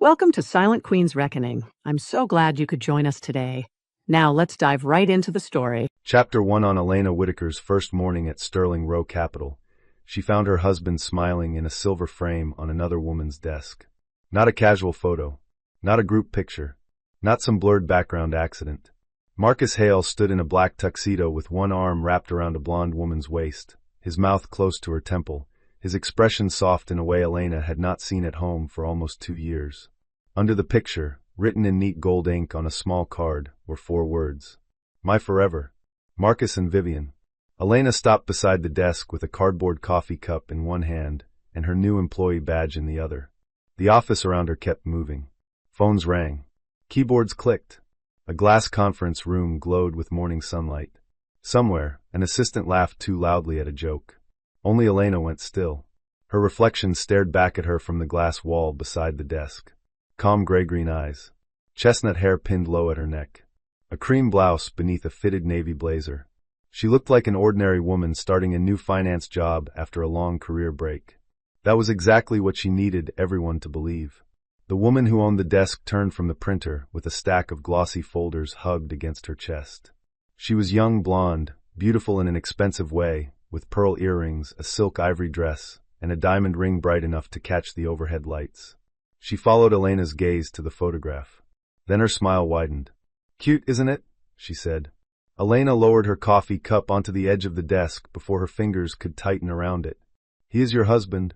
Welcome to Silent Queen's Reckoning. I'm so glad you could join us today. Now let's dive right into the story. Chapter 1 on Elena Whitaker's first morning at Sterling Row Capital. She found her husband smiling in a silver frame on another woman's desk. Not a casual photo. Not a group picture. Not some blurred background accident. Marcus Hale stood in a black tuxedo with one arm wrapped around a blonde woman's waist, his mouth close to her temple, his expression soft in a way Elena had not seen at home for almost 2 years. Under the picture, written in neat gold ink on a small card, were 4 words. My forever. Marcus and Vivian. Elena stopped beside the desk with a cardboard coffee cup in one hand and her new employee badge in the other. The office around her kept moving. Phones rang. Keyboards clicked. A glass conference room glowed with morning sunlight. Somewhere, an assistant laughed too loudly at a joke. Only Elena went still. Her reflection stared back at her from the glass wall beside the desk. Calm gray-green eyes. Chestnut hair pinned low at her neck. A cream blouse beneath a fitted navy blazer. She looked like an ordinary woman starting a new finance job after a long career break. That was exactly what she needed everyone to believe. The woman who owned the desk turned from the printer with a stack of glossy folders hugged against her chest. She was young blonde, beautiful in an expensive way, with pearl earrings, a silk ivory dress, and a diamond ring bright enough to catch the overhead lights. She followed Elena's gaze to the photograph. Then her smile widened. Cute, isn't it? She said. Elena lowered her coffee cup onto the edge of the desk before her fingers could tighten around it. He is your husband?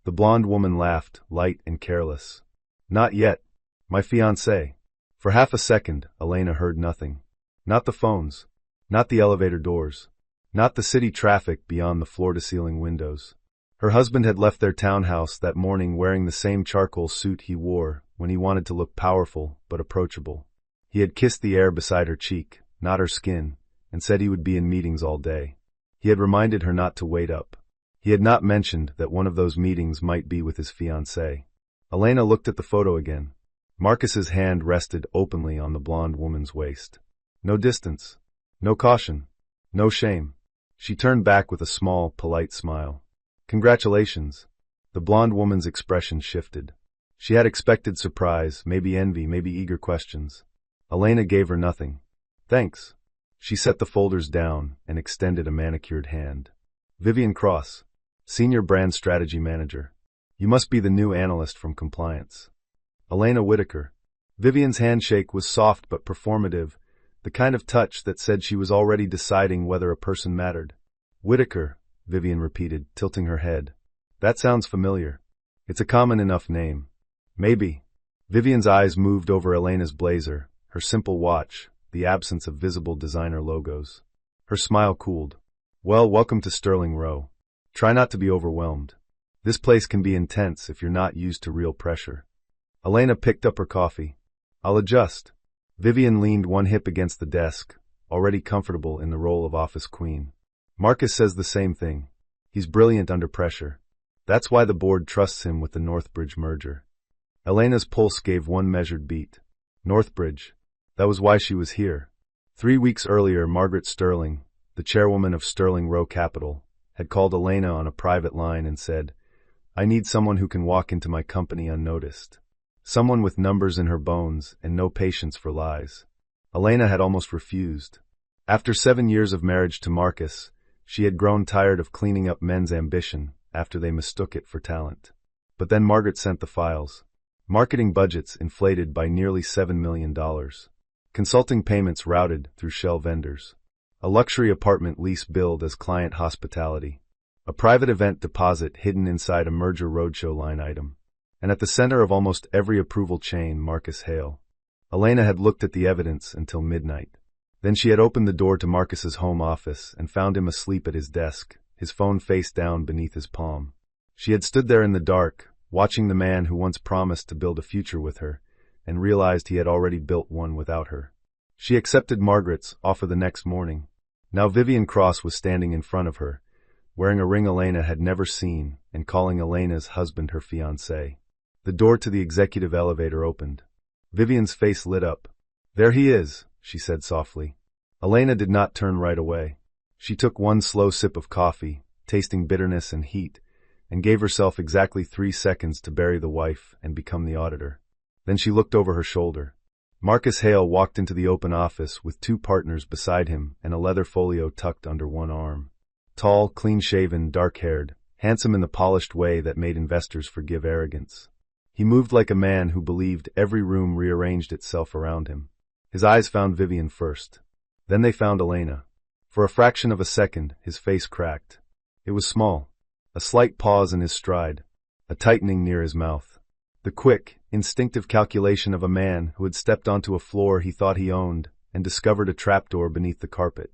The blonde woman laughed, light and careless. Not yet. My fiancé. For half a second, Elena heard nothing. Not the phones. Not the elevator doors. Not the city traffic beyond the floor-to-ceiling windows. Her husband had left their townhouse that morning wearing the same charcoal suit he wore when he wanted to look powerful but approachable. He had kissed the air beside her cheek, not her skin, and said he would be in meetings all day. He had reminded her not to wait up. He had not mentioned that one of those meetings might be with his fiancée. Elena looked at the photo again. Marcus's hand rested openly on the blonde woman's waist. No distance. No caution. No shame. She turned back with a small, polite smile. Congratulations. The blonde woman's expression shifted. She had expected surprise, maybe envy, maybe eager questions. Elena gave her nothing. Thanks. She set the folders down and extended a manicured hand. Vivian Cross, Senior Brand Strategy Manager. You must be the new analyst from compliance. Elena Whitaker. Vivian's handshake was soft but performative, the kind of touch that said she was already deciding whether a person mattered. Whitaker, Vivian repeated, tilting her head. That sounds familiar. It's a common enough name. Maybe. Vivian's eyes moved over Elena's blazer, her simple watch, the absence of visible designer logos. Her smile cooled. Well, welcome to Sterling Row. Try not to be overwhelmed. This place can be intense if you're not used to real pressure. Elena picked up her coffee. I'll adjust. Vivian leaned one hip against the desk, already comfortable in the role of office queen. Marcus says the same thing. He's brilliant under pressure. That's why the board trusts him with the Northbridge merger. Elena's pulse gave one measured beat. Northbridge. That was why she was here. 3 weeks earlier, Margaret Sterling, the chairwoman of Sterling Row Capital, had called Elena on a private line and said, I need someone who can walk into my company unnoticed. Someone with numbers in her bones and no patience for lies. Elena had almost refused. After 7 years of marriage to Marcus, she had grown tired of cleaning up men's ambition after they mistook it for talent. But then Margaret sent the files. Marketing budgets inflated by nearly $7 million. Consulting payments routed through shell vendors. A luxury apartment lease billed as client hospitality. A private event deposit hidden inside a merger roadshow line item. And at the center of almost every approval chain, Marcus Hale. Elena had looked at the evidence until midnight. Then she had opened the door to Marcus's home office and found him asleep at his desk, his phone face down beneath his palm. She had stood there in the dark, watching the man who once promised to build a future with her, and realized he had already built one without her. She accepted Margaret's offer the next morning. Now Vivian Cross was standing in front of her, wearing a ring Elena had never seen and calling Elena's husband her fiancé. The door to the executive elevator opened. Vivian's face lit up. There he is, she said softly. Elena did not turn right away. She took one slow sip of coffee, tasting bitterness and heat, and gave herself exactly 3 seconds to bury the wife and become the auditor. Then she looked over her shoulder. Marcus Hale walked into the open office with 2 partners beside him and a leather folio tucked under one arm. Tall, clean-shaven, dark-haired, handsome in the polished way that made investors forgive arrogance. He moved like a man who believed every room rearranged itself around him. His eyes found Vivian first. Then they found Elena. For a fraction of a second, his face cracked. It was small. A slight pause in his stride. A tightening near his mouth. The quick, instinctive calculation of a man who had stepped onto a floor he thought he owned and discovered a trapdoor beneath the carpet.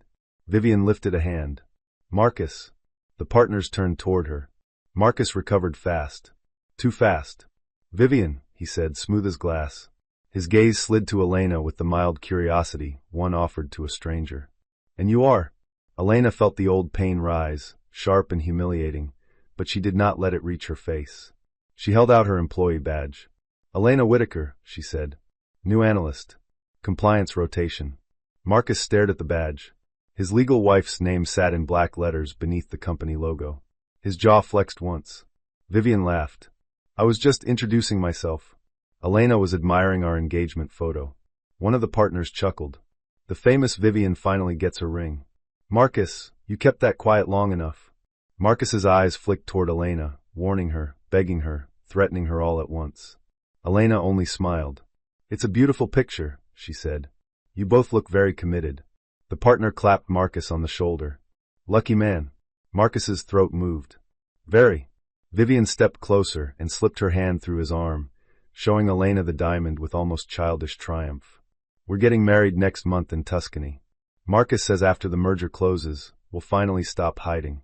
Vivian lifted a hand. Marcus. The partners turned toward her. Marcus recovered fast. Too fast. Vivian, he said, smooth as glass. His gaze slid to Elena with the mild curiosity one offered to a stranger. And you are? Elena felt the old pain rise, sharp and humiliating, but she did not let it reach her face. She held out her employee badge. Elena Whitaker, she said. New analyst. Compliance rotation. Marcus stared at the badge. His legal wife's name sat in black letters beneath the company logo. His jaw flexed once. Vivian laughed. I was just introducing myself. Elena was admiring our engagement photo. One of the partners chuckled. The famous Vivian finally gets her ring. Marcus, you kept that quiet long enough. Marcus's eyes flicked toward Elena, warning her, begging her, threatening her all at once. Elena only smiled. It's a beautiful picture, she said. You both look very committed. The partner clapped Marcus on the shoulder. Lucky man. Marcus's throat moved. Very. Vivian stepped closer and slipped her hand through his arm, showing Elena the diamond with almost childish triumph. We're getting married next month in Tuscany. Marcus says after the merger closes, we'll finally stop hiding.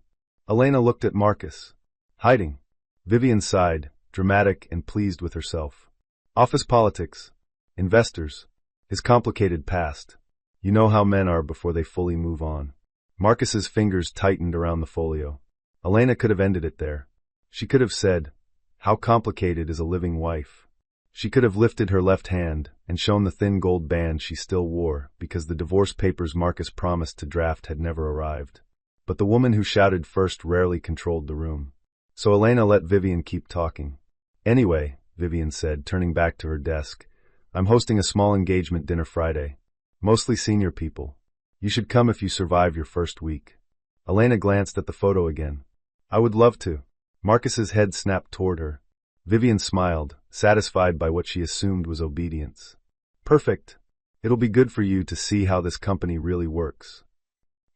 Elena looked at Marcus. Hiding. Vivian sighed, dramatic and pleased with herself. Office politics. Investors. His complicated past. You know how men are before they fully move on. Marcus's fingers tightened around the folio. Elena could have ended it there. She could have said, how complicated is a living wife? She could have lifted her left hand and shown the thin gold band she still wore because the divorce papers Marcus promised to draft had never arrived. But the woman who shouted first rarely controlled the room. So Elena let Vivian keep talking. Anyway, Vivian said, turning back to her desk, I'm hosting a small engagement dinner Friday. Mostly senior people. You should come if you survive your first week. Elena glanced at the photo again. I would love to. Marcus's head snapped toward her. Vivian smiled, satisfied by what she assumed was obedience. Perfect. It'll be good for you to see how this company really works.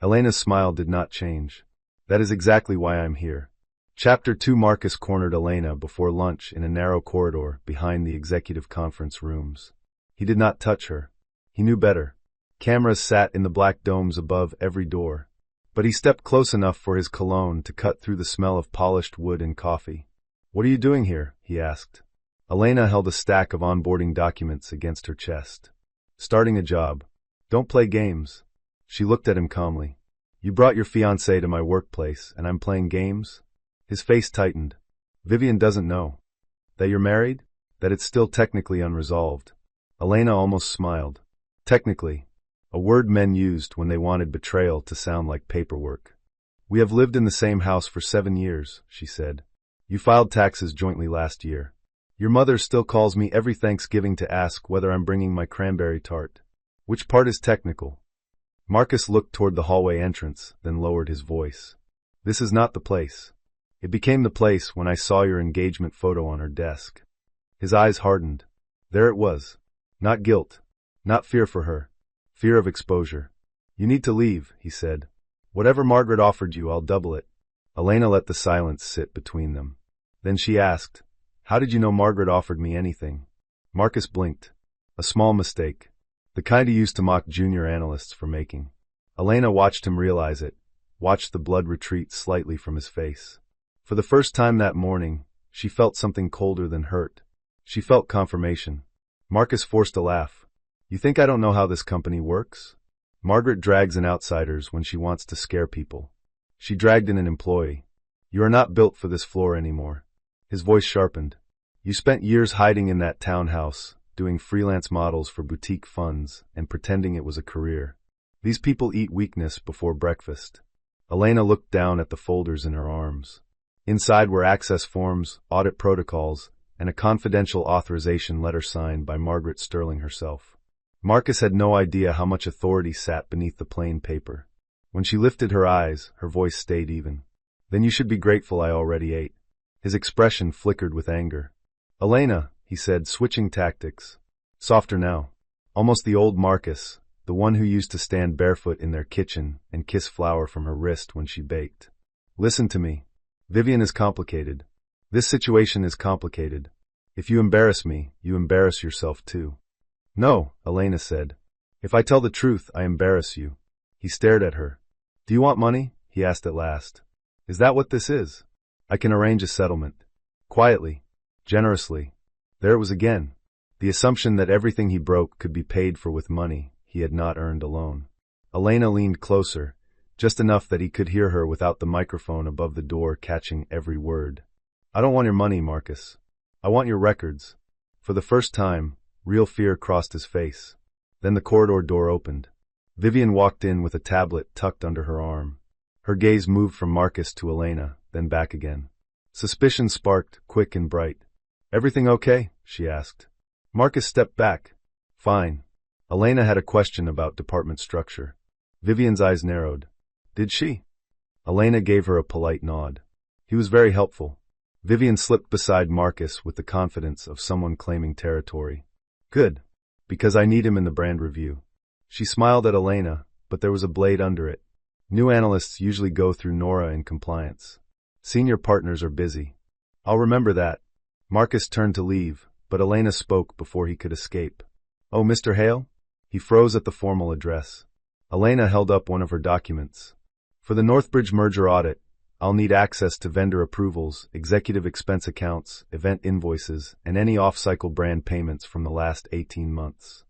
Elena's smile did not change. That is exactly why I'm here. Chapter 2. Marcus cornered Elena before lunch in a narrow corridor behind the executive conference rooms. He did not touch her. He knew better. Cameras sat in the black domes above every door. But he stepped close enough for his cologne to cut through the smell of polished wood and coffee. What are you doing here? He asked. Elena held a stack of onboarding documents against her chest. Starting a job. Don't play games. She looked at him calmly. You brought your fiancé to my workplace, and I'm playing games? His face tightened. Vivian doesn't know. That you're married? That it's still technically unresolved. Elena almost smiled. Technically. A word men used when they wanted betrayal to sound like paperwork. We have lived in the same house for 7 years, she said. You filed taxes jointly last year. Your mother still calls me every Thanksgiving to ask whether I'm bringing my cranberry tart. Which part is technical? Marcus looked toward the hallway entrance, then lowered his voice. This is not the place. It became the place when I saw your engagement photo on her desk. His eyes hardened. There it was. Not guilt. Not fear for her. Fear of exposure. You need to leave, he said. Whatever Margaret offered you, I'll double it. Elena let the silence sit between them. Then she asked, how did you know Margaret offered me anything? Marcus blinked. A small mistake. The kind he used to mock junior analysts for making. Elena watched him realize it, watched the blood retreat slightly from his face. For the first time that morning, she felt something colder than hurt. She felt confirmation. Marcus forced a laugh. You think I don't know how this company works? Margaret drags in outsiders when she wants to scare people. She dragged in an employee. You are not built for this floor anymore. His voice sharpened. You spent years hiding in that townhouse, doing freelance models for boutique funds, and pretending it was a career. These people eat weakness before breakfast. Elena looked down at the folders in her arms. Inside were access forms, audit protocols, and a confidential authorization letter signed by Margaret Sterling herself. Marcus had no idea how much authority sat beneath the plain paper. When she lifted her eyes, her voice stayed even. "Then you should be grateful I already ate." His expression flickered with anger. "Elena," he said, switching tactics. Softer now. Almost the old Marcus, the one who used to stand barefoot in their kitchen and kiss flour from her wrist when she baked. "Listen to me. Vivian is complicated. This situation is complicated. If you embarrass me, you embarrass yourself too." "No," Elena said. "If I tell the truth, I embarrass you." He stared at her. "Do you want money?" he asked at last. "Is that what this is? I can arrange a settlement." Quietly. Generously. There it was again. The assumption that everything he broke could be paid for with money he had not earned alone. Elena leaned closer, just enough that he could hear her without the microphone above the door catching every word. "I don't want your money, Marcus. I want your records." For the first time, real fear crossed his face. Then the corridor door opened. Vivian walked in with a tablet tucked under her arm. Her gaze moved from Marcus to Elena, then back again. Suspicion sparked, quick and bright. "Everything okay?" she asked. Marcus stepped back. "Fine." Elena had a question about department structure. Vivian's eyes narrowed. "Did she?" Elena gave her a polite nod. He was very helpful. Vivian slipped beside Marcus with the confidence of someone claiming territory. "Good. Because I need him in the brand review." She smiled at Elena, but there was a blade under it. New analysts usually go through Nora in compliance. Senior partners are busy. "I'll remember that." Marcus turned to leave, but Elena spoke before he could escape. "Oh, Mr. Hale?" He froze at the formal address. Elena held up one of her documents. "For the Northbridge merger audit, I'll need access to vendor approvals, executive expense accounts, event invoices, and any off-cycle brand payments from the last 18 months.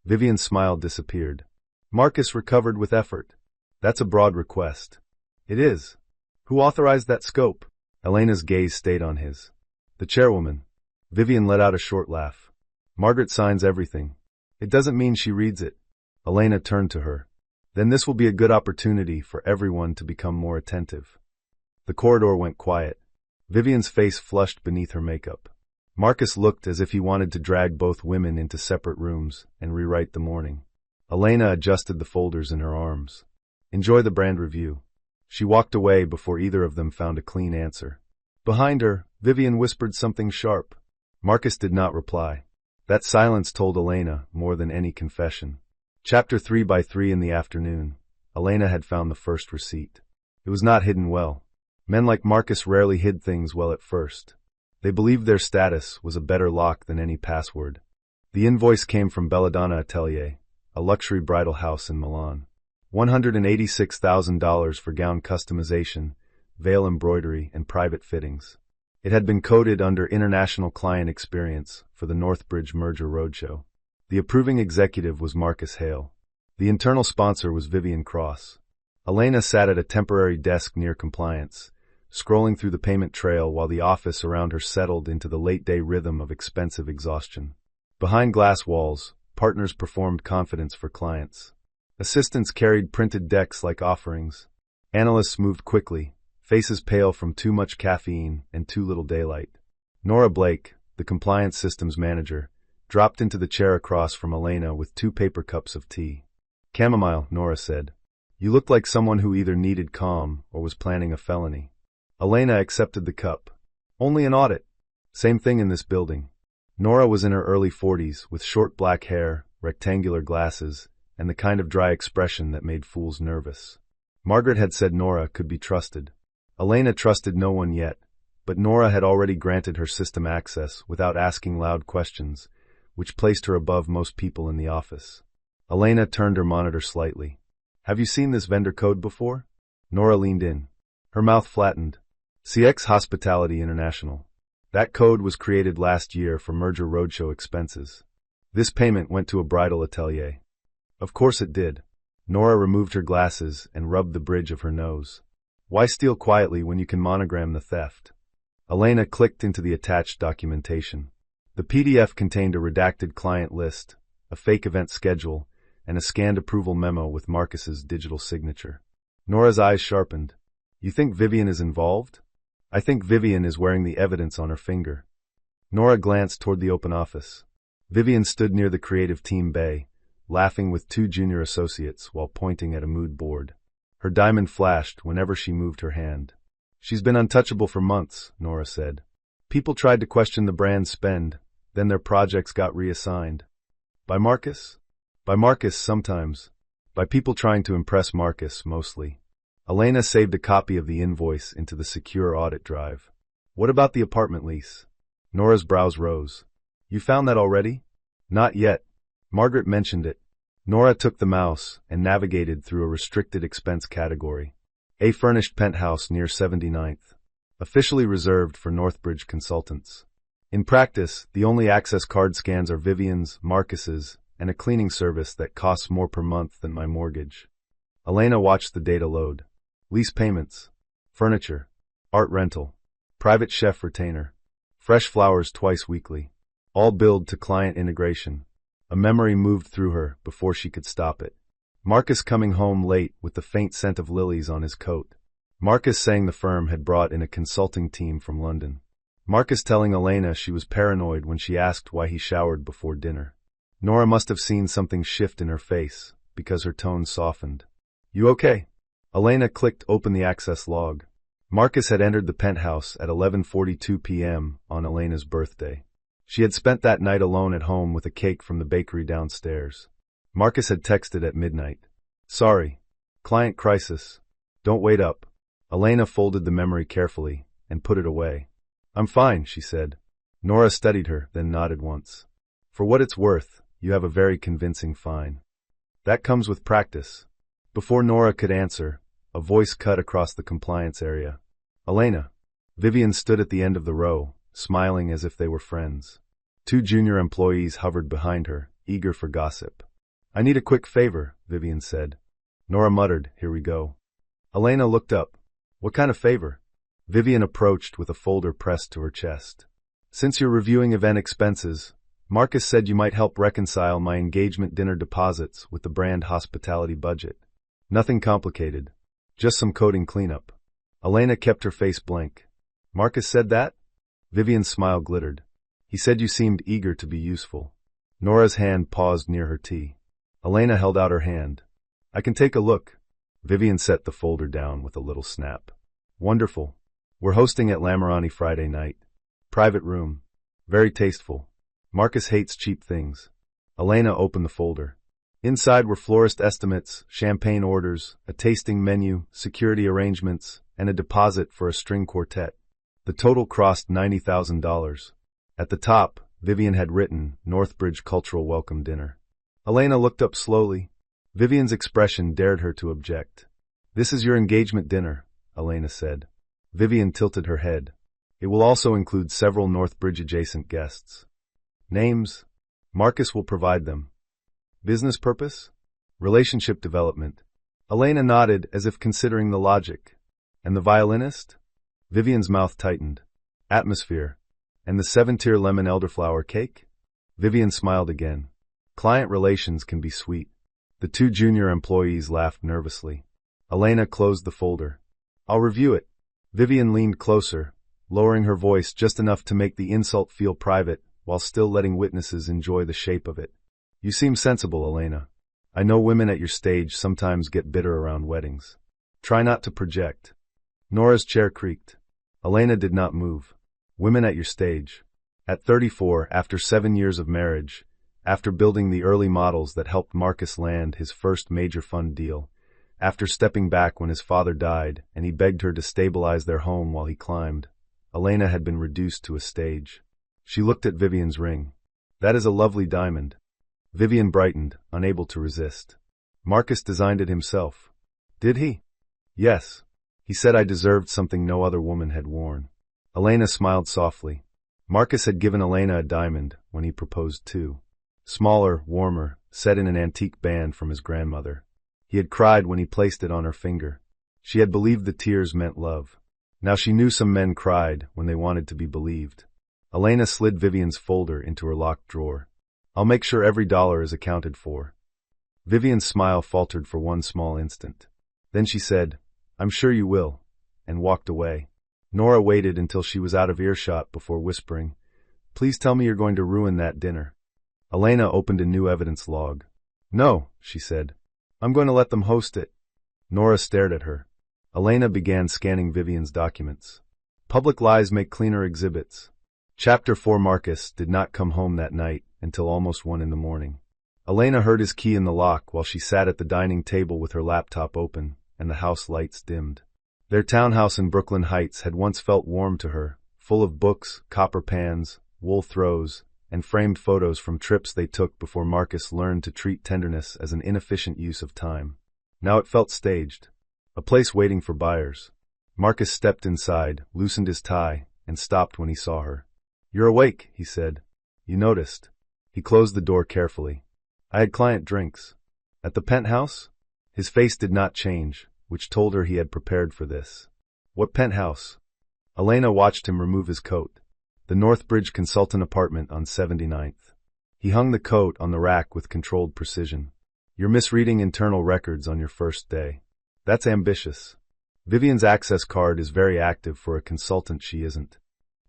Vivian's smile disappeared. Marcus recovered with effort. "That's a broad request." "It is. Who authorized that scope?" Elena's gaze stayed on his. "The chairwoman." Vivian let out a short laugh. "Margaret signs everything. It doesn't mean she reads it." Elena turned to her. "Then this will be a good opportunity for everyone to become more attentive." The corridor went quiet. Vivian's face flushed beneath her makeup. Marcus looked as if he wanted to drag both women into separate rooms and rewrite the morning. Elena adjusted the folders in her arms. "Enjoy the brand review." She walked away before either of them found a clean answer. Behind her, Vivian whispered something sharp. Marcus did not reply. That silence told Elena more than any confession. Chapter 3 by 3 in the afternoon, Elena had found the first receipt. It was not hidden well. Men like Marcus rarely hid things well at first. They believed their status was a better lock than any password. The invoice came from Belladonna Atelier, a luxury bridal house in Milan. $186,000 for gown customization, veil embroidery, and private fittings. It had been coded under International Client Experience for the Northbridge Merger Roadshow. The approving executive was Marcus Hale. The internal sponsor was Vivian Cross. Elena sat at a temporary desk near compliance, scrolling through the payment trail while the office around her settled into the late-day rhythm of expensive exhaustion. Behind glass walls, partners performed confidence for clients. Assistants carried printed decks like offerings. Analysts moved quickly, faces pale from too much caffeine and too little daylight. Nora Blake, the compliance systems manager, dropped into the chair across from Elena with 2 paper cups of tea. "Chamomile," Nora said. "You looked like someone who either needed calm or was planning a felony." Elena accepted the cup. "Only an audit." Same thing in this building. Nora was in her early 40s, with short black hair, rectangular glasses, and the kind of dry expression that made fools nervous. Margaret had said Nora could be trusted. Elena trusted no one yet, but Nora had already granted her system access without asking loud questions, which placed her above most people in the office. Elena turned her monitor slightly. "Have you seen this vendor code before?" Nora leaned in. Her mouth flattened. "CX Hospitality International. That code was created last year for merger roadshow expenses. This payment went to a bridal atelier." "Of course it did." Nora removed her glasses and rubbed the bridge of her nose. "Why steal quietly when you can monogram the theft?" Elena clicked into the attached documentation. The PDF contained a redacted client list, a fake event schedule, and a scanned approval memo with Marcus's digital signature. Nora's eyes sharpened. "You think Vivian is involved?" "I think Vivian is wearing the evidence on her finger." Nora glanced toward the open office. Vivian stood near the creative team bay, laughing with two junior associates while pointing at a mood board. Her diamond flashed whenever she moved her hand. She's been untouchable for months, Nora said. People tried to question the brand's spend, then their projects got reassigned. By Marcus? By Marcus sometimes. By people trying to impress Marcus, mostly. Elena saved a copy of the invoice into the secure audit drive. What about the apartment lease? Nora's brows rose. You found that already? Not yet. Margaret mentioned it. Nora took the mouse and navigated through a restricted expense category. A furnished penthouse near 79th. Officially reserved for Northbridge consultants. In practice, the only access card scans are Vivian's, Marcus's, and a cleaning service that costs more per month than my mortgage. Elena watched the data load. Lease payments. Furniture. Art rental. Private chef retainer. Fresh flowers twice weekly. All billed to client integration. A memory moved through her before she could stop it. Marcus coming home late with the faint scent of lilies on his coat. Marcus saying the firm had brought in a consulting team from London. Marcus telling Elena she was paranoid when she asked why he showered before dinner. Nora must have seen something shift in her face, because her tone softened. You okay? Elena clicked open the access log. Marcus had entered the penthouse at 11:42 p.m. on Elena's birthday. She had spent that night alone at home with a cake from the bakery downstairs. Marcus had texted at midnight. Sorry. Client crisis. Don't wait up. Elena folded the memory carefully and put it away. I'm fine, she said. Nora studied her, then nodded once. For what it's worth, you have a very convincing fine. That comes with practice. Before Nora could answer, a voice cut across the compliance area. Elena. Vivian stood at the end of the row, smiling as if they were friends. Two junior employees hovered behind her, eager for gossip. I need a quick favor, Vivian said. Nora muttered, here we go. Elena looked up. What kind of favor? Vivian approached with a folder pressed to her chest. Since you're reviewing event expenses, Marcus said you might help reconcile my engagement dinner deposits with the brand hospitality budget. Nothing complicated. Just some coding cleanup. Elena kept her face blank. Marcus said that? Vivian's smile glittered. He said you seemed eager to be useful. Nora's hand paused near her tea. Elena held out her hand. I can take a look. Vivian set the folder down with a little snap. Wonderful. We're hosting at Lamarani Friday night. Private room. Very tasteful. Marcus hates cheap things. Elena opened the folder. Inside were florist estimates, champagne orders, a tasting menu, security arrangements, and a deposit for a string quartet. The total crossed $90,000. At the top, Vivian had written, Northbridge Cultural Welcome Dinner. Elena looked up slowly. Vivian's expression dared her to object. This is your engagement dinner, Elena said. Vivian tilted her head. It will also include several Northbridge-adjacent guests. Names? Marcus will provide them. Business purpose? Relationship development. Elena nodded as if considering the logic. And the violinist? Vivian's mouth tightened. Atmosphere. And the 7-tier lemon elderflower cake? Vivian smiled again. Client relations can be sweet. The two junior employees laughed nervously. Elena closed the folder. I'll review it. Vivian leaned closer, lowering her voice just enough to make the insult feel private, while still letting witnesses enjoy the shape of it. You seem sensible, Elena. I know women at your stage sometimes get bitter around weddings. Try not to project. Nora's chair creaked. Elena did not move. Women at your stage. At 34, after 7 years of marriage, after building the early models that helped Marcus land his first major fund deal, after stepping back when his father died and he begged her to stabilize their home while he climbed, Elena had been reduced to a stage. She looked at Vivian's ring. That is a lovely diamond. Vivian brightened, unable to resist. Marcus designed it himself. Did he? Yes. He said I deserved something no other woman had worn. Elena smiled softly. Marcus had given Elena a diamond when he proposed too. Smaller, warmer, set in an antique band from his grandmother. He had cried when he placed it on her finger. She had believed the tears meant love. Now she knew some men cried when they wanted to be believed. Elena slid Vivian's folder into her locked drawer. I'll make sure every dollar is accounted for. Vivian's smile faltered for one small instant. Then she said, I'm sure you will, and walked away. Nora waited until she was out of earshot before whispering, Please tell me you're going to ruin that dinner. Elena opened a new evidence log. No, she said. I'm going to let them host it. Nora stared at her. Elena began scanning Vivian's documents. Public lies make cleaner exhibits. Chapter 4. Marcus did not come home that night until almost 1 in the morning. Elena heard his key in the lock while she sat at the dining table with her laptop open and the house lights dimmed. Their townhouse in Brooklyn Heights had once felt warm to her, full of books, copper pans, wool throws, and framed photos from trips they took before Marcus learned to treat tenderness as an inefficient use of time. Now it felt staged, a place waiting for buyers. Marcus stepped inside, loosened his tie, and stopped when he saw her. You're awake, he said. You noticed. He closed the door carefully. I had client drinks. At the penthouse? His face did not change, which told her he had prepared for this. What penthouse? Elena watched him remove his coat. The Northbridge consultant apartment on 79th. He hung the coat on the rack with controlled precision. You're misreading internal records on your first day. That's ambitious. Vivian's access card is very active for a consultant she isn't.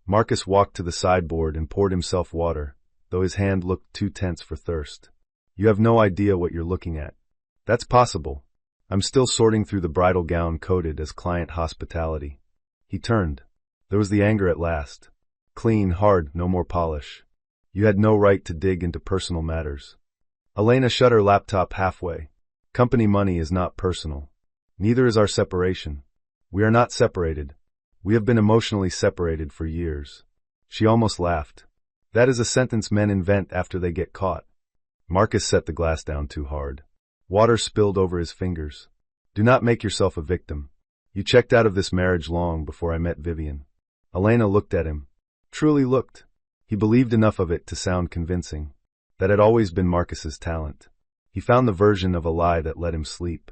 Marcus walked to the sideboard and poured himself water, though his hand looked too tense for thirst. You have no idea what you're looking at. That's possible. I'm still sorting through the bridal gown coded as client hospitality. He turned. There was the anger at last. Clean, hard, no more polish. You had no right to dig into personal matters. Elena shut her laptop halfway. Company money is not personal. Neither is our separation. We are not separated. We have been emotionally separated for years. She almost laughed. That is a sentence men invent after they get caught. Marcus set the glass down too hard. Water spilled over his fingers. Do not make yourself a victim. You checked out of this marriage long before I met Vivian. Elena looked at him. Truly looked. He believed enough of it to sound convincing. That had always been Marcus's talent. He found the version of a lie that let him sleep.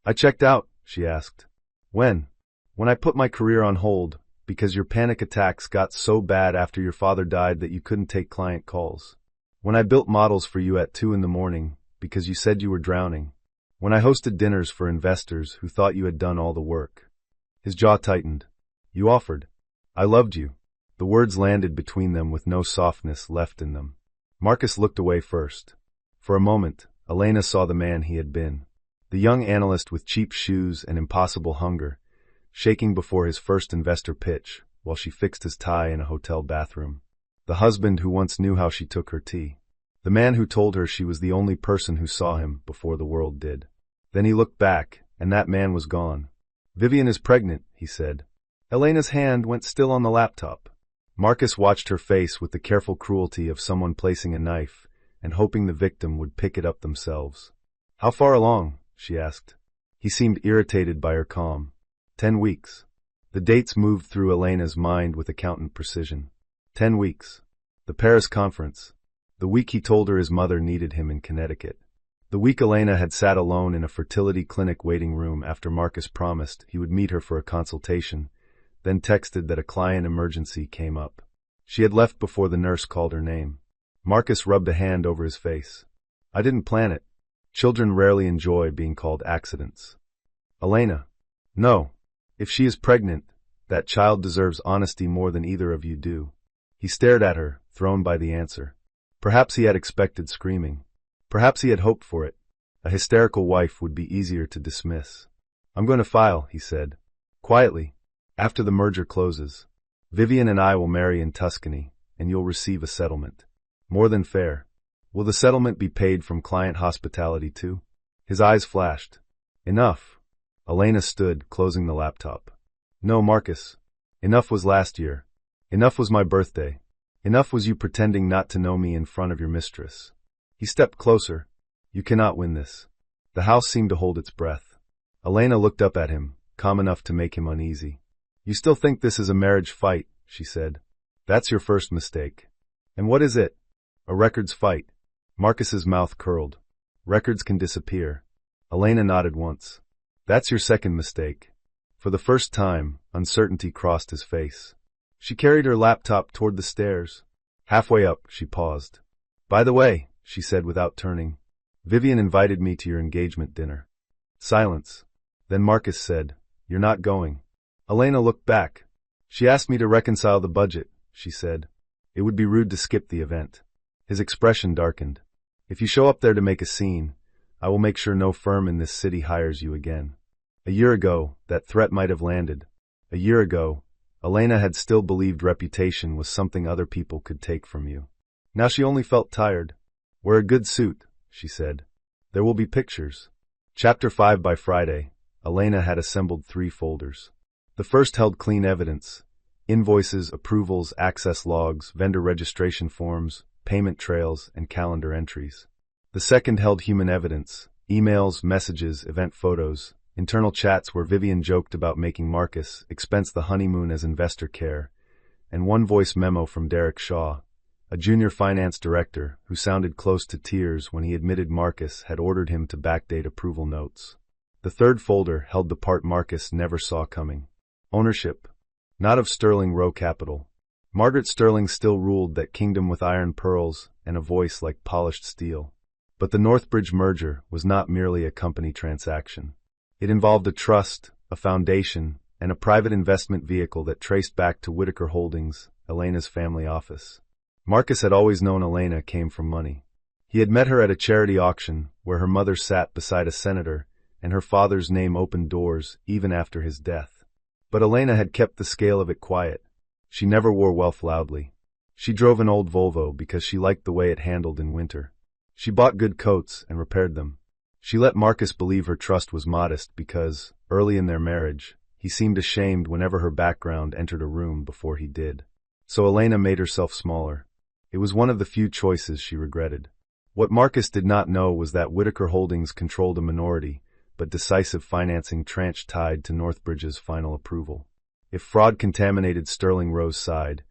I checked out, she asked. When? When I put my career on hold, because your panic attacks got so bad after your father died that you couldn't take client calls. When I built models for you at 2 in the morning, because you said you were drowning. When I hosted dinners for investors who thought you had done all the work. His jaw tightened. You offered. I loved you. The words landed between them with no softness left in them. Marcus looked away first. For a moment, Elena saw the man he had been. The young analyst with cheap shoes and impossible hunger, shaking before his first investor pitch while she fixed his tie in a hotel bathroom. The husband who once knew how she took her tea. The man who told her she was the only person who saw him before the world did. Then he looked back, and that man was gone. Vivian is pregnant, he said. Elena's hand went still on the laptop. Marcus watched her face with the careful cruelty of someone placing a knife and hoping the victim would pick it up themselves. How far along? She asked. He seemed irritated by her calm. 10 weeks. The dates moved through Elena's mind with accountant precision. 10 weeks. The Paris conference. The week he told her his mother needed him in Connecticut. The week Elena had sat alone in a fertility clinic waiting room after Marcus promised he would meet her for a consultation, then texted that a client emergency came up. She had left before the nurse called her name. Marcus rubbed a hand over his face. I didn't plan it. Children rarely enjoy being called accidents. Elena. No. If she is pregnant, that child deserves honesty more than either of you do. He stared at her, thrown by the answer. Perhaps he had expected screaming. Perhaps he had hoped for it. A hysterical wife would be easier to dismiss. I'm going to file, he said. Quietly. After the merger closes. Vivian and I will marry in Tuscany, and you'll receive a settlement. More than fair. Will the settlement be paid from client hospitality too? His eyes flashed. Enough. Elena stood, closing the laptop. No, Marcus. Enough was last year. Enough was my birthday. Enough was you pretending not to know me in front of your mistress. He stepped closer. You cannot win this. The house seemed to hold its breath. Elena looked up at him, calm enough to make him uneasy. You still think this is a marriage fight, she said. That's your first mistake. And what is it? A records fight. Marcus's mouth curled. Records can disappear. Elena nodded once. That's your second mistake. For the first time, uncertainty crossed his face. She carried her laptop toward the stairs. Halfway up, she paused. By the way, she said without turning, Vivian invited me to your engagement dinner. Silence. Then Marcus said, You're not going. Elena looked back. She asked me to reconcile the budget, she said. It would be rude to skip the event. His expression darkened. If you show up there to make a scene, I will make sure no firm in this city hires you again. A year ago, that threat might have landed. A year ago, Elena had still believed reputation was something other people could take from you. Now she only felt tired. Wear a good suit, she said. There will be pictures. Chapter 5. By Friday, Elena had assembled 3 folders. The first held clean evidence: invoices, approvals, access logs, vendor registration forms, payment trails, and calendar entries. The second held human evidence: emails, messages, event photos, internal chats where Vivian joked about making Marcus expense the honeymoon as investor care, and one voice memo from Derek Shaw, a junior finance director who sounded close to tears when he admitted Marcus had ordered him to backdate approval notes. The third folder held the part Marcus never saw coming: ownership. Not of Sterling Row Capital. Margaret Sterling still ruled that kingdom with iron pearls and a voice like polished steel. But the Northbridge merger was not merely a company transaction. It involved a trust, a foundation, and a private investment vehicle that traced back to Whitaker Holdings, Elena's family office. Marcus had always known Elena came from money. He had met her at a charity auction where her mother sat beside a senator, and her father's name opened doors even after his death. But Elena had kept the scale of it quiet. She never wore wealth loudly. She drove an old Volvo because she liked the way it handled in winter. She bought good coats and repaired them. She let Marcus believe her trust was modest because, early in their marriage, he seemed ashamed whenever her background entered a room before he did. So Elena made herself smaller. It was one of the few choices she regretted. What Marcus did not know was that Whitaker Holdings controlled a minority, but decisive financing tranche tied to Northbridge's final approval. If fraud contaminated Sterling Row's side,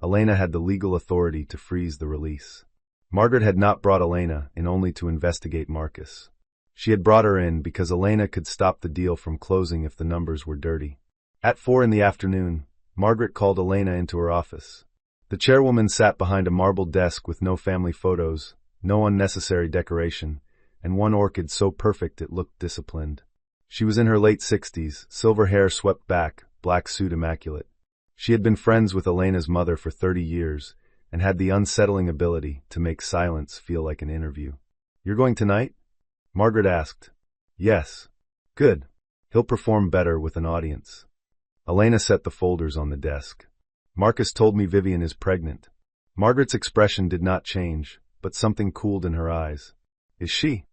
Elena had the legal authority to freeze the release. Margaret had not brought Elena in only to investigate Marcus. She had brought her in because Elena could stop the deal from closing if the numbers were dirty. At 4 p.m, Margaret called Elena into her office. The chairwoman sat behind a marble desk with no family photos, no unnecessary decoration, and one orchid so perfect it looked disciplined. She was in her late 60s, silver hair swept back, black suit immaculate. She had been friends with Elena's mother for 30 years and had the unsettling ability to make silence feel like an interview. "You're going tonight?" Margaret asked. "Yes." "Good. He'll perform better with an audience." Elena set the folders on the desk. "Marcus told me Vivian is pregnant." Margaret's expression did not change, but something cooled in her eyes. "Is she?"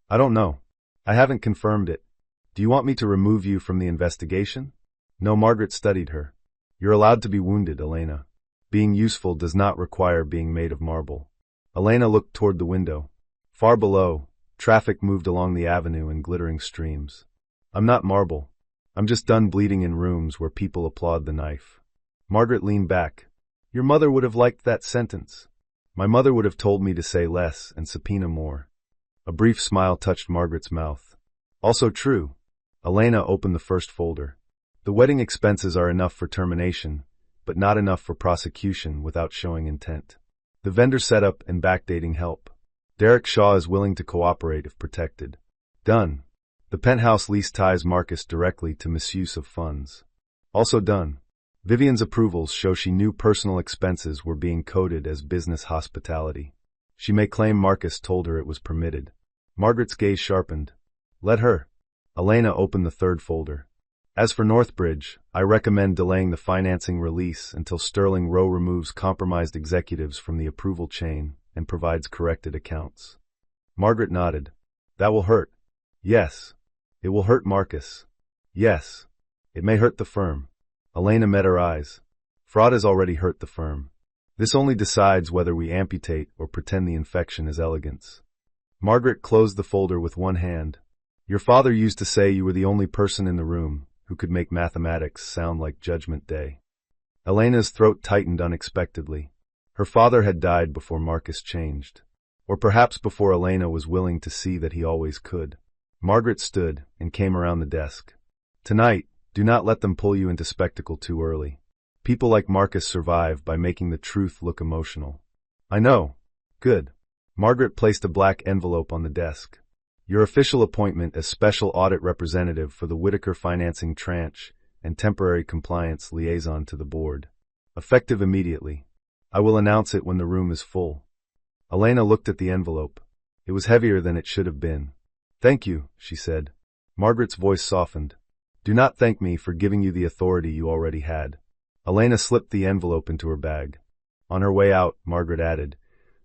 "I don't know. I haven't confirmed it. Do you want me to remove you from the investigation?" No. Margaret studied her. "You're allowed to be wounded, Elena. Being useful does not require being made of marble." Elena looked toward the window. Far below, traffic moved along the avenue in glittering streams. "I'm not marble. I'm just done bleeding in rooms where people applaud the knife." Margaret leaned back. "Your mother would have liked that sentence." "My mother would have told me to say less and subpoena more." A brief smile touched Margaret's mouth. "Also true." Elena opened the first folder. "The wedding expenses are enough for termination, but not enough for prosecution without showing intent. The vendor setup and backdating help. Derek Shaw is willing to cooperate if protected." Done. The penthouse lease ties Marcus directly to misuse of funds. Also done. Vivian's approvals show she knew personal expenses were being coded as business hospitality. She may claim Marcus told her it was permitted. Margaret's gaze sharpened. "Let her." Elena opened the third folder. "As for Northbridge, I recommend delaying the financing release until Sterling Row removes compromised executives from the approval chain and provides corrected accounts." Margaret nodded. "That will hurt." "Yes. It will hurt Marcus." "Yes. It may hurt the firm." Elena met her eyes. "Fraud has already hurt the firm. This only decides whether we amputate or pretend the infection is elegance." Margaret closed the folder with one hand. "Your father used to say you were the only person in the room who could make mathematics sound like Judgment Day." Elena's throat tightened unexpectedly. Her father had died before Marcus changed. Or perhaps before Elena was willing to see that he always could. Margaret stood and came around the desk. "Tonight, do not let them pull you into spectacle too early. People like Marcus survive by making the truth look emotional." "I know." "Good." Margaret placed a black envelope on the desk. "Your official appointment as Special Audit Representative for the Whitaker Financing Tranche and Temporary Compliance Liaison to the Board. Effective immediately. I will announce it when the room is full. Elena looked at the envelope. It was heavier than it should have been. Thank you, she said. Margaret's voice softened. Do not thank me for giving you the authority you already had. Elena slipped the envelope into her bag. On her way out, Margaret added,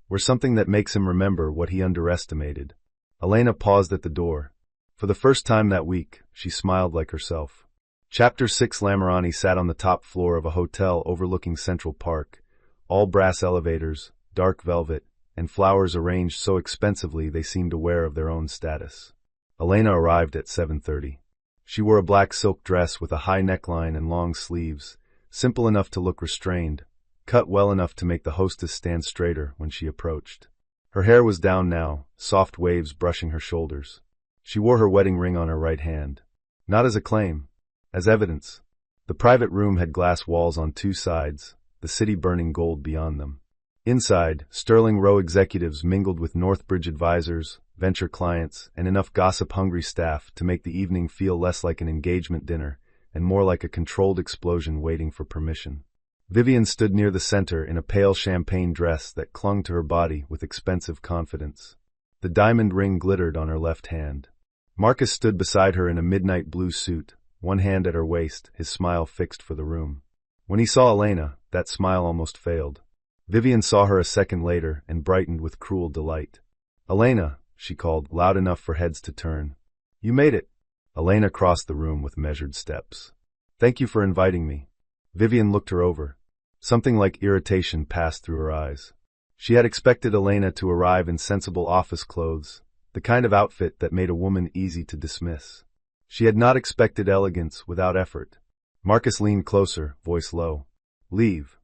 "We're something that makes him remember what he underestimated." Elena paused at the door. For the first time that week, she smiled like herself. Chapter 6. Lamarani sat on the top floor of a hotel overlooking Central Park. All brass elevators, dark velvet, and flowers arranged so expensively they seemed aware of their own status. Elena arrived at 7:30. She wore a black silk dress with a high neckline and long sleeves, simple enough to look restrained, cut well enough to make the hostess stand straighter when she approached. Her hair was down now, soft waves brushing her shoulders. She wore her wedding ring on her right hand. Not as a claim, as evidence. The private room had glass walls on two sides, the city burning gold beyond them. Inside, Sterling Row executives mingled with Northbridge advisors, venture clients, and enough gossip-hungry staff to make the evening feel less like an engagement dinner and more like a controlled explosion waiting for permission. Vivian stood near the center in a pale champagne dress that clung to her body with expensive confidence. The diamond ring glittered on her left hand. Marcus stood beside her in a midnight blue suit, one hand at her waist, his smile fixed for the room. When he saw Elena, that smile almost failed. Vivian saw her a second later and brightened with cruel delight. "Elena," she called, loud enough for heads to turn. "You made it." Elena crossed the room with measured steps. "Thank you for inviting me." Vivian looked her over. Something like irritation passed through her eyes. She had expected Elena to arrive in sensible office clothes, the kind of outfit that made a woman easy to dismiss. She had not expected elegance without effort. Marcus leaned closer, voice low. "Leave."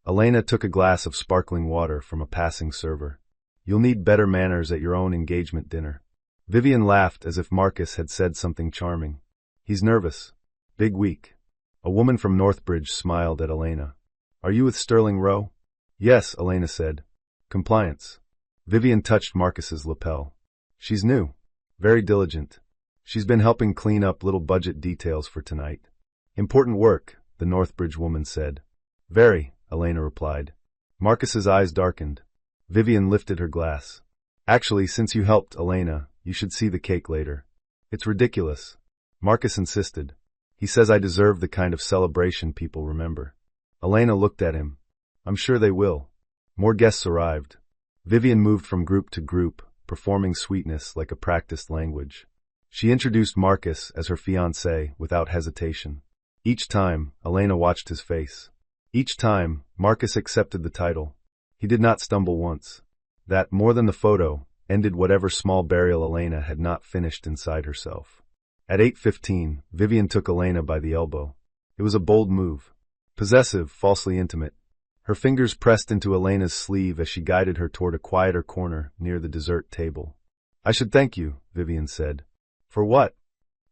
Elena took a glass of sparkling water from a passing server. "You'll need better manners at your own engagement dinner." Vivian laughed as if Marcus had said something charming. "He's nervous. Big week." A woman from Northbridge smiled at Elena. "Are you with Sterling Row?" "Yes," Elena said. "Compliance." Vivian touched Marcus's lapel. "She's new. Very diligent. She's been helping clean up little budget details for tonight." "Important work," the Northbridge woman said. "Very," Elena replied. Marcus's eyes darkened. Vivian lifted her glass. "Actually, since you helped, Elena, you should see the cake later." "It's ridiculous." Marcus insisted. "He says I deserve the kind of celebration people remember." Elena looked at him. "I'm sure they will." More guests arrived. Vivian moved from group to group, performing sweetness like a practiced language. She introduced Marcus as her fiancé without hesitation. Each time, Elena watched his face. Each time, Marcus accepted the title. He did not stumble once. That, more than the photo, ended whatever small burial Elena had not finished inside herself. At 8:15, Vivian took Elena by the elbow. It was a bold move. Possessive, falsely intimate. Her fingers pressed into Elena's sleeve as she guided her toward a quieter corner near the dessert table. "I should thank you," Vivian said. "For what?"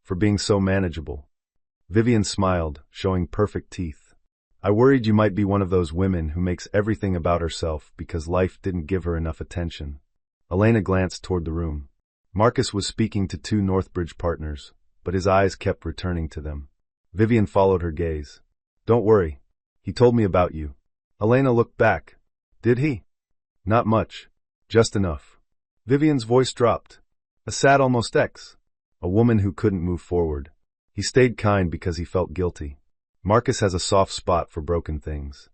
"For being so manageable." Vivian smiled, showing perfect teeth. "I worried you might be one of those women who makes everything about herself because life didn't give her enough attention." Elena glanced toward the room. Marcus was speaking to two Northbridge partners, but his eyes kept returning to them. Vivian followed her gaze. "Don't worry. He told me about you." Elena looked back. "Did he?" "Not much. Just enough." Vivian's voice dropped. A sad almost ex. A woman who couldn't move forward. He stayed kind because he felt guilty. Marcus has a soft spot for broken things.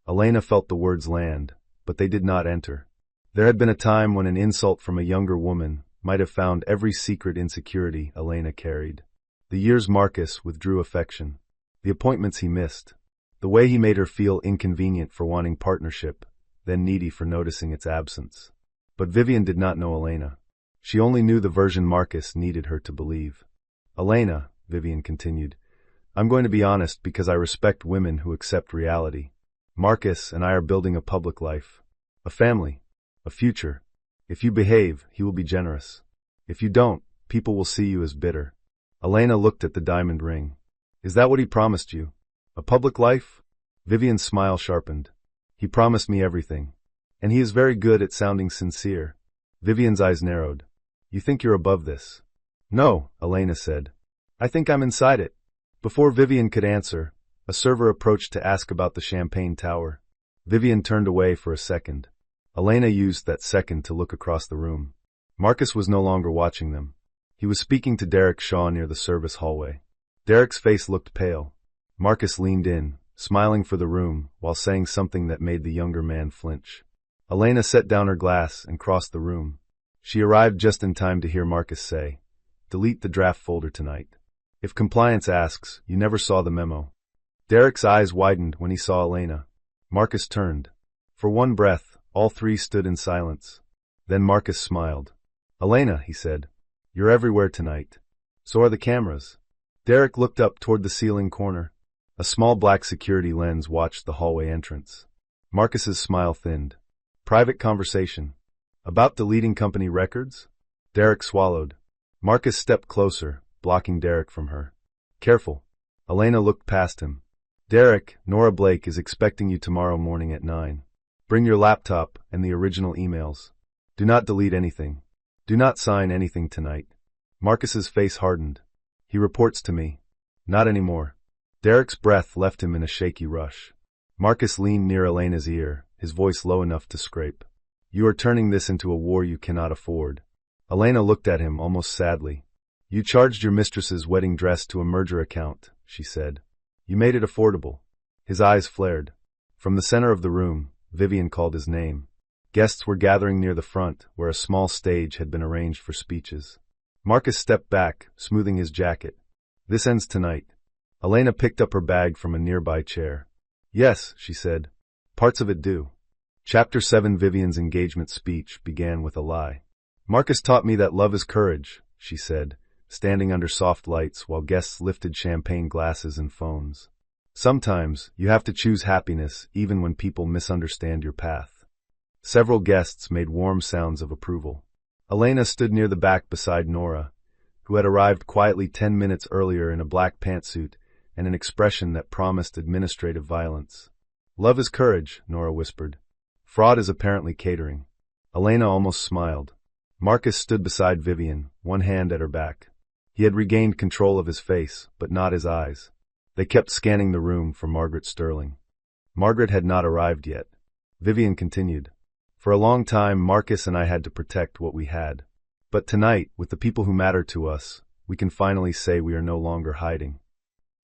Elena felt the words land, but they did not enter. There had been a time when an insult from a younger woman might have found every secret insecurity Elena carried. The years Marcus withdrew affection. The appointments he missed. The way he made her feel inconvenient for wanting partnership, then needy for noticing its absence. But Vivian did not know Elena. She only knew the version Marcus needed her to believe. "Elena," Vivian continued, "I'm going to be honest because I respect women who accept reality. Marcus and I are building a public life. A family. A future. If you behave, he will be generous. If you don't, people will see you as bitter." Elena looked at the diamond ring. "Is that what he promised you? A public life?" Vivian's smile sharpened. "He promised me everything. And he is very good at sounding sincere." Vivian's eyes narrowed. "You think you're above this?" "No," Elena said. "I think I'm inside it." Before Vivian could answer, a server approached to ask about the champagne tower. Vivian turned away for a second. Elena used that second to look across the room. Marcus was no longer watching them. He was speaking to Derek Shaw near the service hallway. Derek's face looked pale. Marcus leaned in, smiling for the room, while saying something that made the younger man flinch. Elena set down her glass and crossed the room. She arrived just in time to hear Marcus say, "Delete the draft folder tonight. If compliance asks, you never saw the memo." Derek's eyes widened when he saw Elena. Marcus turned. For one breath, all three stood in silence. Then Marcus smiled. "Elena," he said, "you're everywhere tonight. So are the cameras." Derek looked up toward the ceiling corner. A small black security lens watched the hallway entrance. Marcus's smile thinned. "Private conversation. About deleting company records?" Derek swallowed. Marcus stepped closer, blocking Derek from her. "Careful." Elena looked past him. "Derek, Nora Blake is expecting you tomorrow morning at 9. Bring your laptop and the original emails. Do not delete anything. Do not sign anything tonight." Marcus's face hardened. "He reports to me." "Not anymore." Derek's breath left him in a shaky rush. Marcus leaned near Elena's ear, his voice low enough to scrape. "You are turning this into a war you cannot afford." Elena looked at him almost sadly. "You charged your mistress's wedding dress to a merger account," she said. "You made it affordable." His eyes flared. From the center of the room, Vivian called his name. Guests were gathering near the front, where a small stage had been arranged for speeches. Marcus stepped back, smoothing his jacket. "This ends tonight." Elena picked up her bag from a nearby chair. "Yes," she said. "Parts of it do." Chapter 7 Vivian's engagement speech began with a lie. "Marcus taught me that love is courage," she said, standing under soft lights while guests lifted champagne glasses and phones. "Sometimes, you have to choose happiness even when people misunderstand your path." Several guests made warm sounds of approval. Elena stood near the back beside Nora, who had arrived quietly 10 minutes earlier in a black pantsuit and an expression that promised administrative violence. "Love is courage," Nora whispered. "Fraud is apparently catering." Elena almost smiled. Marcus stood beside Vivian, one hand at her back. He had regained control of his face, but not his eyes. They kept scanning the room for Margaret Sterling. Margaret had not arrived yet. Vivian continued. "For a long time, Marcus and I had to protect what we had. But tonight, with the people who matter to us, we can finally say we are no longer hiding."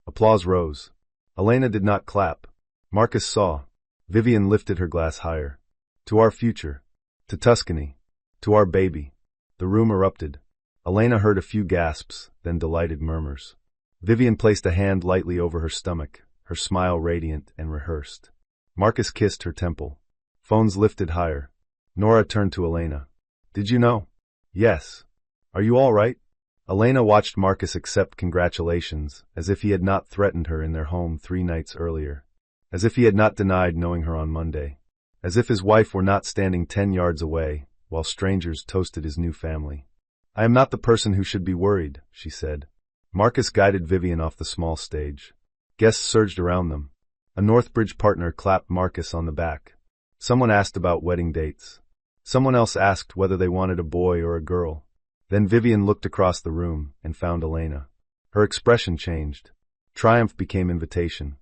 Applause rose. Elena did not clap. Marcus saw. Vivian lifted her glass higher. "To our future. To Tuscany. To our baby." The room erupted. Elena heard a few gasps, then delighted murmurs. Vivian placed a hand lightly over her stomach, her smile radiant and rehearsed. Marcus kissed her temple. Phones lifted higher. Nora turned to Elena. "Did you know?" "Yes." "Are you all right?" Elena watched Marcus accept congratulations, as if he had not threatened her in their home 3 nights earlier. As if he had not denied knowing her on Monday. As if his wife were not standing 10 yards away, while strangers toasted his new family. "I am not the person who should be worried," she said. Marcus guided Vivian off the small stage. Guests surged around them. A Northbridge partner clapped Marcus on the back. Someone asked about wedding dates. Someone else asked whether they wanted a boy or a girl. Then Vivian looked across the room and found Elena. Her expression changed. Triumph became invitation.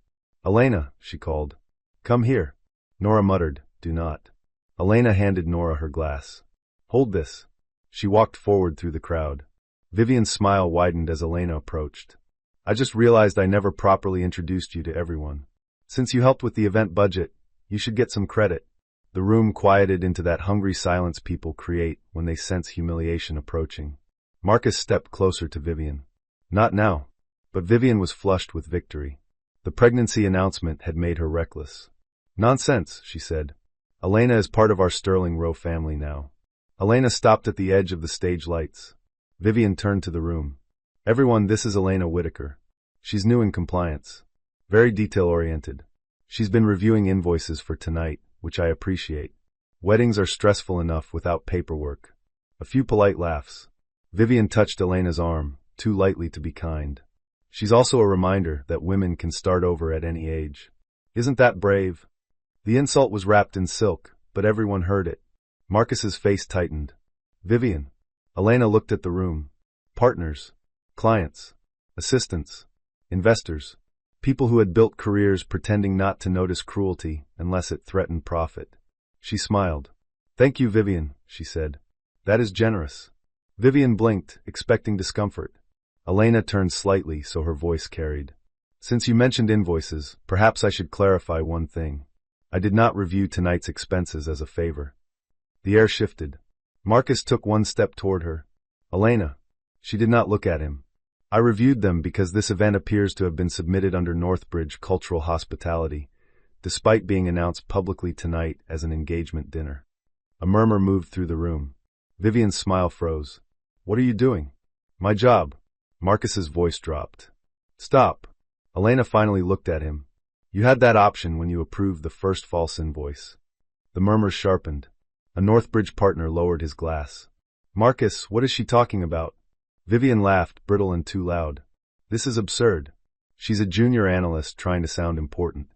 "Elena," she called. "Come here." Nora muttered, "Do not." Elena handed Nora her glass. "Hold this." She walked forward through the crowd. Vivian's smile widened as Elena approached. "I just realized I never properly introduced you to everyone. Since you helped with the event budget, you should get some credit." The room quieted into that hungry silence people create when they sense humiliation approaching. Marcus stepped closer to Vivian. "Not now." But Vivian was flushed with victory. The pregnancy announcement had made her reckless. "Nonsense," she said. "Elena is part of our Sterling Row family now." Elena stopped at the edge of the stage lights. Vivian turned to the room. "Everyone, this is Elena Whitaker. She's new in compliance. Very detail-oriented. She's been reviewing invoices for tonight, which I appreciate. Weddings are stressful enough without paperwork." A few polite laughs. Vivian touched Elena's arm, too lightly to be kind. "She's also a reminder that women can start over at any age. Isn't that brave?" The insult was wrapped in silk, but everyone heard it. Marcus's face tightened. "Vivian." Elena looked at the room. "Partners. Clients. Assistants. Investors. People who had built careers pretending not to notice cruelty unless it threatened profit. She smiled. "Thank you, Vivian," she said. "That is generous." Vivian blinked, expecting discomfort. Elena turned slightly so her voice carried. "Since you mentioned invoices, perhaps I should clarify one thing. I did not review tonight's expenses as a favor." The air shifted. Marcus took one step toward her. "Elena." She did not look at him. "I reviewed them because this event appears to have been submitted under Northbridge Cultural Hospitality, despite being announced publicly tonight as an engagement dinner." A murmur moved through the room. Vivian's smile froze. "What are you doing?" "My job." Marcus's voice dropped. "Stop." Elena finally looked at him. "You had that option when you approved the first false invoice." The murmur sharpened. A Northbridge partner lowered his glass. "Marcus, what is she talking about?" Vivian laughed, brittle and too loud. "This is absurd. She's a junior analyst trying to sound important."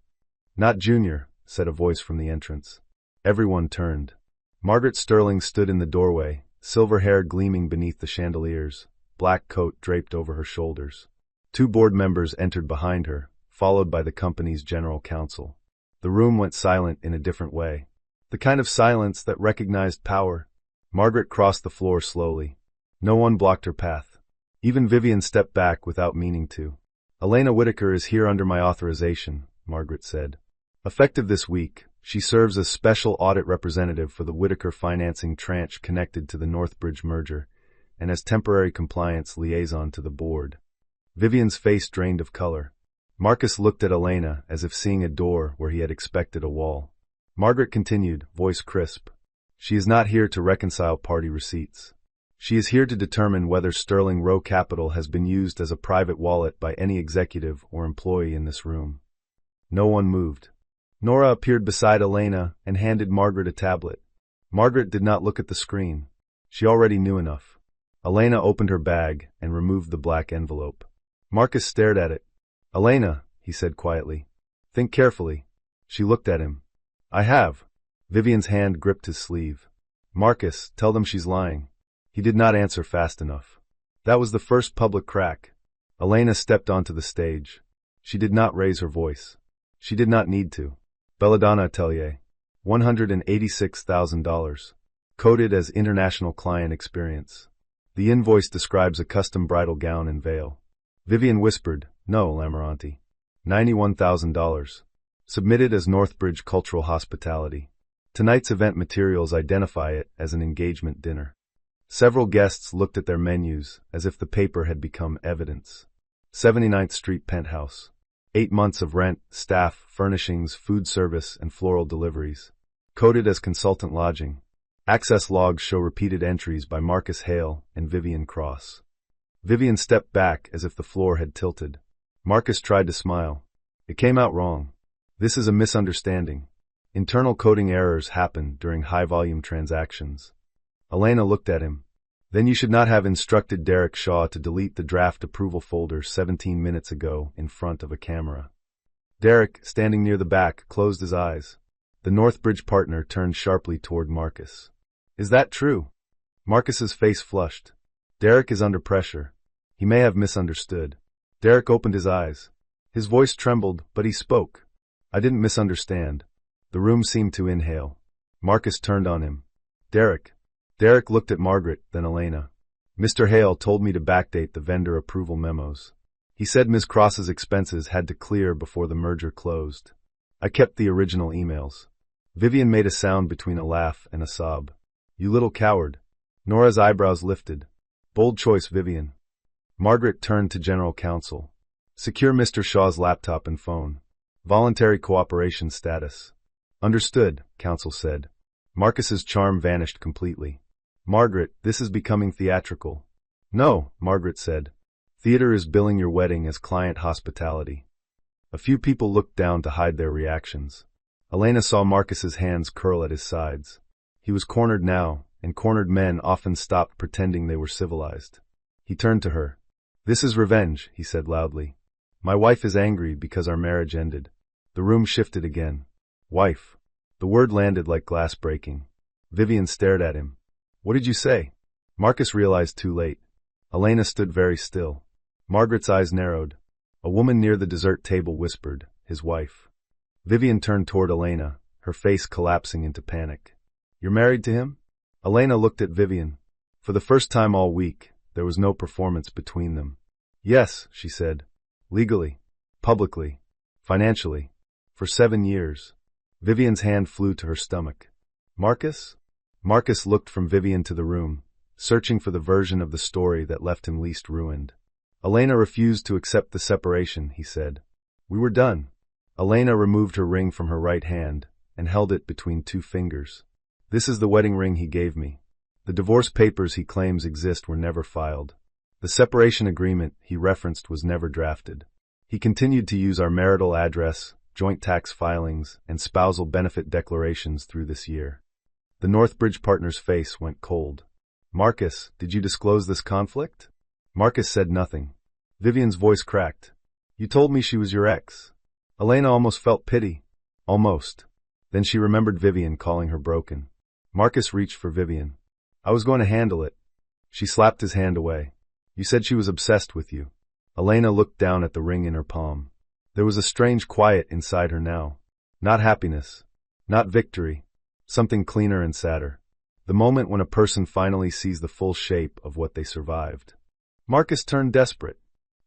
"Not junior," said a voice from the entrance. Everyone turned. Margaret Sterling stood in the doorway, silver hair gleaming beneath the chandeliers, black coat draped over her shoulders. Two board members entered behind her, followed by the company's general counsel. The room went silent in a different way. The kind of silence that recognized power. Margaret crossed the floor slowly. No one blocked her path. Even Vivian stepped back without meaning to. "Elena Whitaker is here under my authorization," Margaret said. "Effective this week, she serves as special audit representative for the Whitaker financing tranche connected to the Northbridge merger, and as temporary compliance liaison to the board." Vivian's face drained of color. Marcus looked at Elena as if seeing a door where he had expected a wall. Margaret continued, voice crisp. "She is not here to reconcile party receipts. She is here to determine whether Sterling Row Capital has been used as a private wallet by any executive or employee in this room." No one moved. Nora appeared beside Elena and handed Margaret a tablet. Margaret did not look at the screen. She already knew enough. Elena opened her bag and removed the black envelope. Marcus stared at it. "Elena," he said quietly. "Think carefully." She looked at him. "I have." Vivian's hand gripped his sleeve. "Marcus, tell them she's lying." He did not answer fast enough. That was the first public crack. Elena stepped onto the stage. She did not raise her voice. She did not need to. "Belladonna Atelier. $186,000. Coded as International Client Experience. The invoice describes a custom bridal gown and veil." Vivian whispered, "No, Lamoranti. $91,000. Submitted as Northbridge Cultural Hospitality. Tonight's event materials identify it as an engagement dinner." Several guests looked at their menus as if the paper had become evidence. 79th Street penthouse. 8 months of rent, staff, furnishings, food service, and floral deliveries. Coded as consultant lodging. Access logs show repeated entries by Marcus Hale and Vivian Cross. Vivian stepped back as if the floor had tilted. Marcus tried to smile. "It came out wrong. This is a misunderstanding. Internal coding errors happen during high-volume transactions." Elena looked at him. "Then you should not have instructed Derek Shaw to delete the draft approval folder 17 minutes ago in front of a camera." Derek, standing near the back, closed his eyes. The Northbridge partner turned sharply toward Marcus. "Is that true?" Marcus's face flushed. "Derek is under pressure. He may have misunderstood." Derek opened his eyes. His voice trembled, but he spoke. "I didn't misunderstand." The room seemed to inhale. Marcus turned on him. "Derek." Derek looked at Margaret, then Elena. "Mr. Hale told me to backdate the vendor approval memos. He said Ms. Cross's expenses had to clear before the merger closed. I kept the original emails." Vivian made a sound between a laugh and a sob. "You little coward." Nora's eyebrows lifted. "Bold choice, Vivian." Margaret turned to General Counsel. "Secure Mr. Shaw's laptop and phone. Voluntary cooperation status." "Understood," Counsel said. Marcus's charm vanished completely. "Margaret, this is becoming theatrical." "No," Margaret said. "Theater is billing your wedding as client hospitality." A few people looked down to hide their reactions. Elena saw Marcus's hands curl at his sides. He was cornered now, and cornered men often stopped pretending they were civilized. He turned to her. "This is revenge," he said loudly. "My wife is angry because our marriage ended." The room shifted again. "Wife." The word landed like glass breaking. Vivian stared at him. "What did you say?" Marcus realized too late. Elena stood very still. Margaret's eyes narrowed. A woman near the dessert table whispered, his wife. Vivian turned toward Elena, her face collapsing into panic. You're married to him? Elena looked at Vivian. For the first time all week, there was no performance between them. Yes, she said. Legally. Publicly. Financially. For 7 years. Vivian's hand flew to her stomach. Marcus? Marcus looked from Vivian to the room, searching for the version of the story that left him least ruined. Elena refused to accept the separation, he said. We were done. Elena removed her ring from her right hand and held it between 2 fingers. This is the wedding ring he gave me. The divorce papers he claims exist were never filed. The separation agreement he referenced was never drafted. He continued to use our marital address, joint tax filings, and spousal benefit declarations through this year. The Northbridge partner's face went cold. Marcus, did you disclose this conflict? Marcus said nothing. Vivian's voice cracked. You told me she was your ex. Elena almost felt pity. Almost. Then she remembered Vivian calling her broken. Marcus reached for Vivian. I was going to handle it. She slapped his hand away. You said she was obsessed with you. Elena looked down at the ring in her palm. There was a strange quiet inside her now. Not happiness. Not victory. Something cleaner and sadder. The moment when a person finally sees the full shape of what they survived. Marcus turned desperate.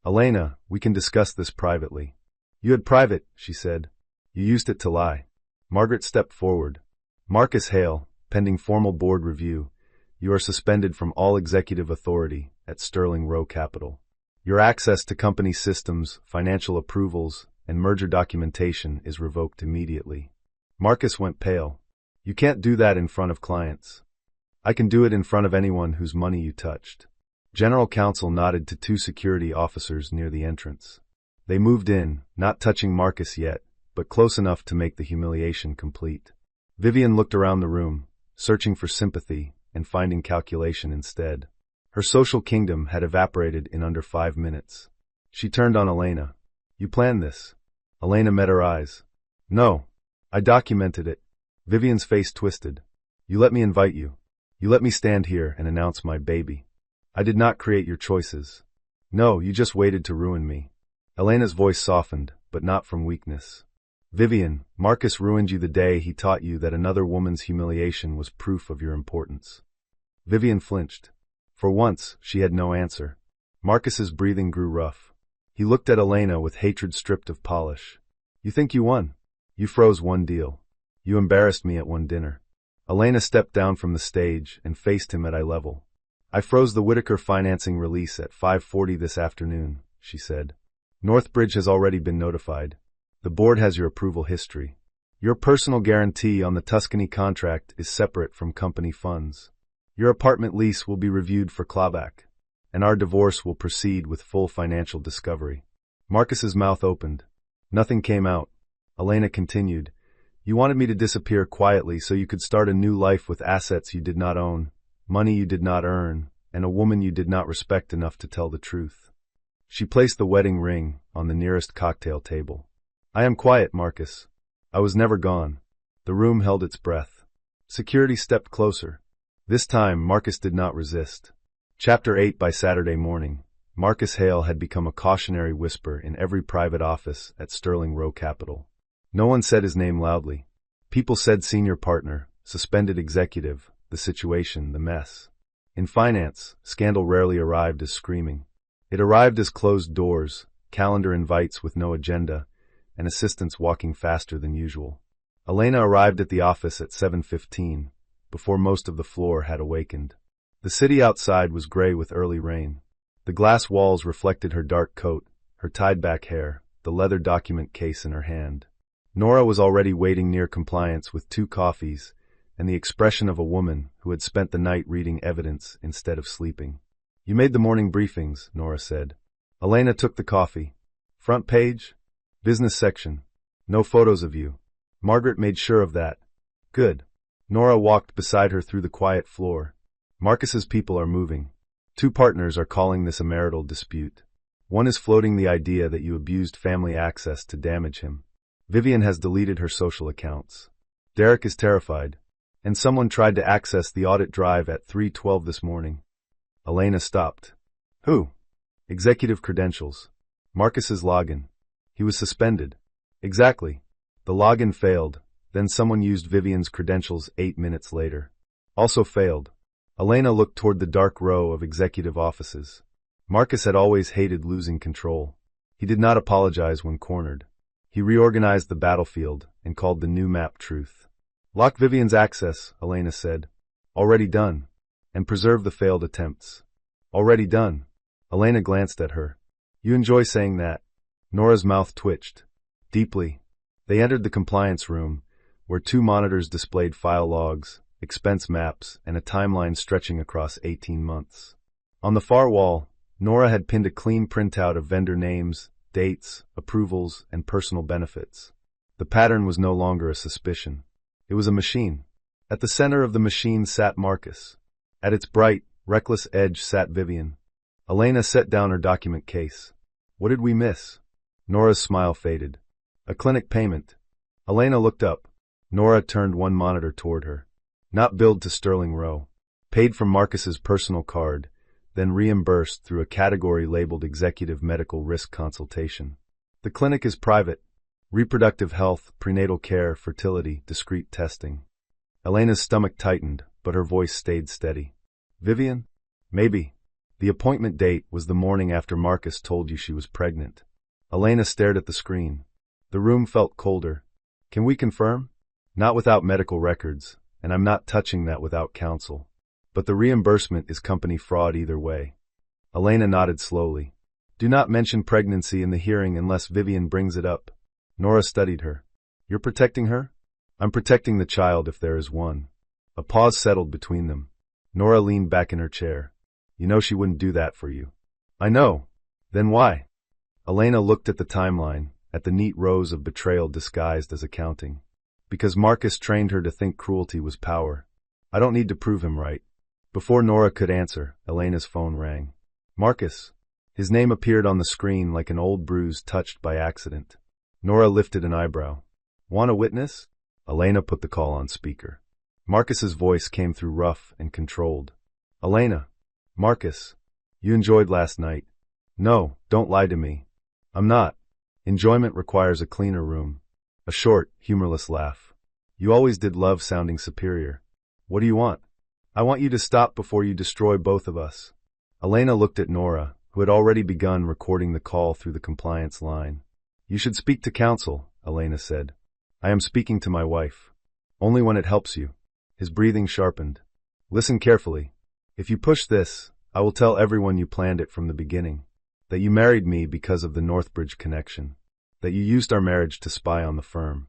Elena, we can discuss this privately. You had private, she said. You used it to lie. Margaret stepped forward. Marcus Hale, pending formal board review, you are suspended from all executive authority at Sterling Row Capital. Your access to company systems, financial approvals, and merger documentation is revoked immediately. Marcus went pale. You can't do that in front of clients. I can do it in front of anyone whose money you touched. General Counsel nodded to 2 security officers near the entrance. They moved in, not touching Marcus yet, but close enough to make the humiliation complete. Vivian looked around the room, searching for sympathy and finding calculation instead. Her social kingdom had evaporated in under 5 minutes. She turned on Elena. You planned this? Elena met her eyes. No. I documented it. Vivian's face twisted. You let me invite you. You let me stand here and announce my baby. I did not create your choices. No, you just waited to ruin me. Elena's voice softened, but not from weakness. Vivian, Marcus ruined you the day he taught you that another woman's humiliation was proof of your importance. Vivian flinched. For once, she had no answer. Marcus's breathing grew rough. He looked at Elena with hatred stripped of polish. You think you won? You froze one deal. You embarrassed me at one dinner. Elena stepped down from the stage and faced him at eye level. I froze the Whitaker financing release at 5:40 this afternoon, she said. Northbridge has already been notified. The board has your approval history. Your personal guarantee on the Tuscany contract is separate from company funds. Your apartment lease will be reviewed for clawback, and our divorce will proceed with full financial discovery. Marcus's mouth opened. Nothing came out. Elena continued. You wanted me to disappear quietly so you could start a new life with assets you did not own, money you did not earn, and a woman you did not respect enough to tell the truth. She placed the wedding ring on the nearest cocktail table. I am quiet, Marcus. I was never gone. The room held its breath. Security stepped closer. This time, Marcus did not resist. Chapter 8 By Saturday morning, Marcus Hale had become a cautionary whisper in every private office at Sterling Row Capital. No one said his name loudly. People said senior partner, suspended executive, the situation, the mess. In finance, scandal rarely arrived as screaming. It arrived as closed doors, calendar invites with no agenda, and assistants walking faster than usual. Elena arrived at the office at 7:15, before most of the floor had awakened. The city outside was gray with early rain. The glass walls reflected her dark coat, her tied-back hair, the leather document case in her hand. Nora was already waiting near compliance with 2 coffees and the expression of a woman who had spent the night reading evidence instead of sleeping. You made the morning briefings, Nora said. Elena took the coffee. Front page? Business section. No photos of you. Margaret made sure of that. Good. Nora walked beside her through the quiet floor. Marcus's people are moving. 2 partners are calling this a marital dispute. One is floating the idea that you abused family access to damage him. Vivian has deleted her social accounts. Derek is terrified. And someone tried to access the audit drive at 3:12 this morning. Elena stopped. Who? Executive credentials. Marcus's login. He was suspended. Exactly. The login failed, then someone used Vivian's credentials 8 minutes later. Also failed. Elena looked toward the dark row of executive offices. Marcus had always hated losing control. He did not apologize when cornered. He reorganized the battlefield and called the new map Truth. Lock Vivian's access, Elena said. Already done. And preserve the failed attempts. Already done. Elena glanced at her. You enjoy saying that. Nora's mouth twitched. Deeply. They entered the compliance room, where 2 monitors displayed file logs, expense maps, and a timeline stretching across 18 months. On the far wall, Nora had pinned a clean printout of vendor names, dates, approvals, and personal benefits. The pattern was no longer a suspicion. It was a machine. At the center of the machine sat Marcus. At its bright, reckless edge sat Vivian. Elena set down her document case. What did we miss? Nora's smile faded. A clinic payment. Elena looked up. Nora turned one monitor toward her. Not billed to Sterling Row. Paid from Marcus's personal card, then reimbursed through a category labeled Executive Medical Risk Consultation. The clinic is private. Reproductive health, prenatal care, fertility, discreet testing. Elena's stomach tightened, but her voice stayed steady. Vivian? Maybe. The appointment date was the morning after Marcus told you she was pregnant. Elena stared at the screen. The room felt colder. Can we confirm? Not without medical records, and I'm not touching that without counsel. But the reimbursement is company fraud either way. Elena nodded slowly. Do not mention pregnancy in the hearing unless Vivian brings it up. Nora studied her. You're protecting her? I'm protecting the child if there is one. A pause settled between them. Nora leaned back in her chair. You know she wouldn't do that for you. I know. Then why? Elena looked at the timeline, at the neat rows of betrayal disguised as accounting. Because Marcus trained her to think cruelty was power. I don't need to prove him right. Before Nora could answer, Elena's phone rang. Marcus. His name appeared on the screen like an old bruise touched by accident. Nora lifted an eyebrow. Want a witness? Elena put the call on speaker. Marcus's voice came through rough and controlled. Elena. Marcus. You enjoyed last night. No, don't lie to me. I'm not. Enjoyment requires a cleaner room. A short, humorless laugh. You always did love sounding superior. What do you want? I want you to stop before you destroy both of us. Elena looked at Nora, who had already begun recording the call through the compliance line. You should speak to counsel, Elena said. I am speaking to my wife. Only when it helps you. His breathing sharpened. Listen carefully. If you push this, I will tell everyone you planned it from the beginning. That you married me because of the Northbridge connection. That you used our marriage to spy on the firm.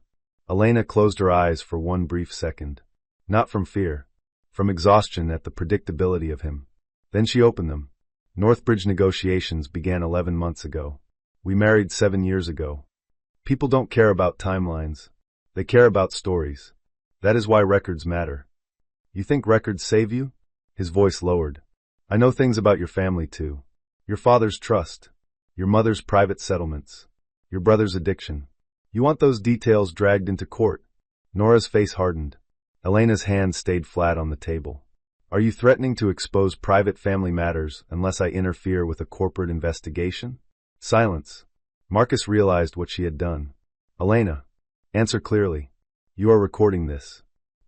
Elena closed her eyes for one brief second. Not from fear. From exhaustion at the predictability of him. Then she opened them. Northbridge negotiations began 11 months ago. We married 7 years ago. People don't care about timelines. They care about stories. That is why records matter. You think records save you? His voice lowered. I know things about your family too. Your father's trust. Your mother's private settlements. Your brother's addiction. You want those details dragged into court. Nora's face hardened. Elena's hand stayed flat on the table. Are you threatening to expose private family matters unless I interfere with a corporate investigation? Silence. Marcus realized what she had done. Elena. Answer clearly. You are recording this.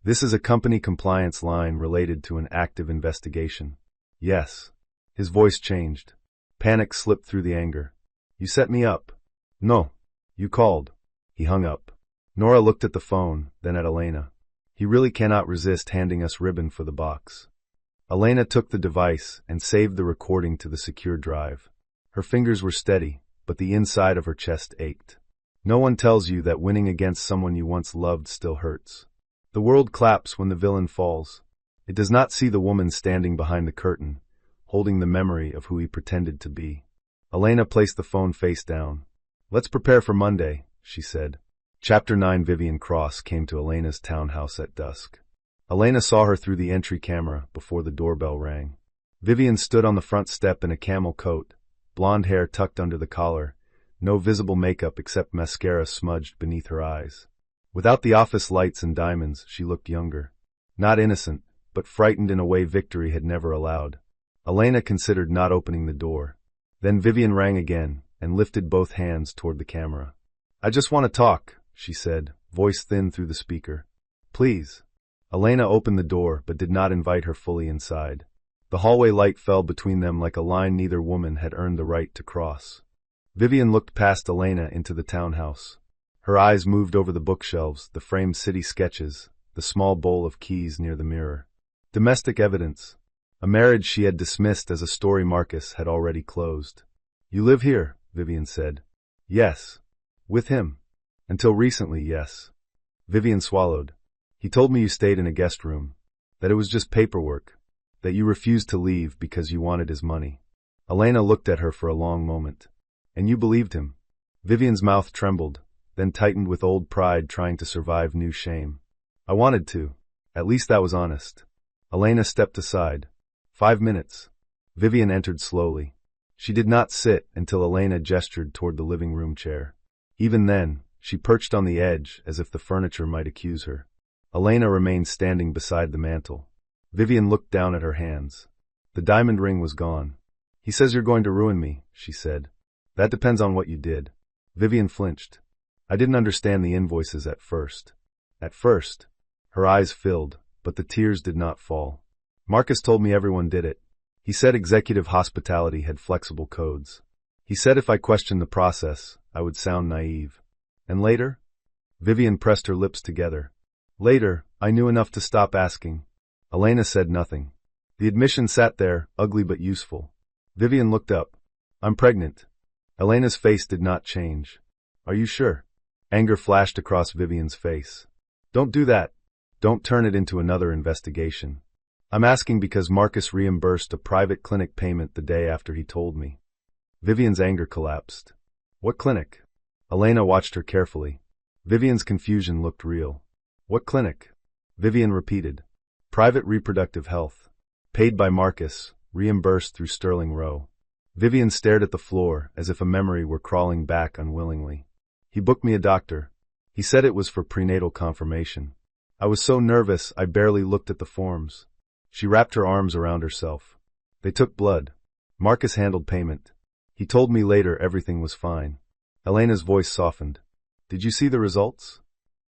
This is a company compliance line related to an active investigation. Yes. His voice changed. Panic slipped through the anger. You set me up. No. You called. He hung up. Nora looked at the phone, then at Elena. He really cannot resist handing us ribbon for the box. Elena took the device and saved the recording to the secure drive. Her fingers were steady, but the inside of her chest ached. No one tells you that winning against someone you once loved still hurts. The world claps when the villain falls. It does not see the woman standing behind the curtain, holding the memory of who he pretended to be. Elena placed the phone face down. Let's prepare for Monday, she said. Chapter 9. Vivian Cross came to Elena's townhouse at dusk. Elena saw her through the entry camera before the doorbell rang. Vivian stood on the front step in a camel coat, blonde hair tucked under the collar, no visible makeup except mascara smudged beneath her eyes. Without the office lights and diamonds, she looked younger. Not innocent, but frightened in a way victory had never allowed. Elena considered not opening the door. Then Vivian rang again, and lifted both hands toward the camera. "I just want to talk," she said, voice thin through the speaker. "Please." Elena opened the door but did not invite her fully inside. The hallway light fell between them like a line neither woman had earned the right to cross. Vivian looked past Elena into the townhouse. Her eyes moved over the bookshelves, the framed city sketches, the small bowl of keys near the mirror. Domestic evidence. A marriage she had dismissed as a story Marcus had already closed. "You live here," Vivian said. "Yes." "With him?" "Until recently, yes." Vivian swallowed. "He told me you stayed in a guest room. That it was just paperwork. That you refused to leave because you wanted his money." Elena looked at her for a long moment. "And you believed him?" Vivian's mouth trembled, then tightened with old pride trying to survive new shame. "I wanted to. At least that was honest." Elena stepped aside. 5 minutes. Vivian entered slowly. She did not sit until Elena gestured toward the living room chair. Even then, she perched on the edge as if the furniture might accuse her. Elena remained standing beside the mantel. Vivian looked down at her hands. The diamond ring was gone. "He says you're going to ruin me," she said. "That depends on what you did." Vivian flinched. "I didn't understand the invoices at first." At first. Her eyes filled, but the tears did not fall. "Marcus told me everyone did it. He said executive hospitality had flexible codes. He said if I questioned the process, I would sound naive." "And later?" Vivian pressed her lips together. "Later, I knew enough to stop asking." Elena said nothing. The admission sat there, ugly but useful. Vivian looked up. "I'm pregnant." Elena's face did not change. "Are you sure?" Anger flashed across Vivian's face. "Don't do that. Don't turn it into another investigation. I'm asking because Marcus reimbursed a private clinic payment the day after he told me." Vivian's anger collapsed. "What clinic?" Elena watched her carefully. Vivian's confusion looked real. "What clinic?" Vivian repeated. "Private reproductive health. Paid by Marcus, reimbursed through Sterling Row." Vivian stared at the floor as if a memory were crawling back unwillingly. "He booked me a doctor. He said it was for prenatal confirmation. I was so nervous I barely looked at the forms." She wrapped her arms around herself. "They took blood. Marcus handled payment. He told me later everything was fine." Elena's voice softened. "Did you see the results?"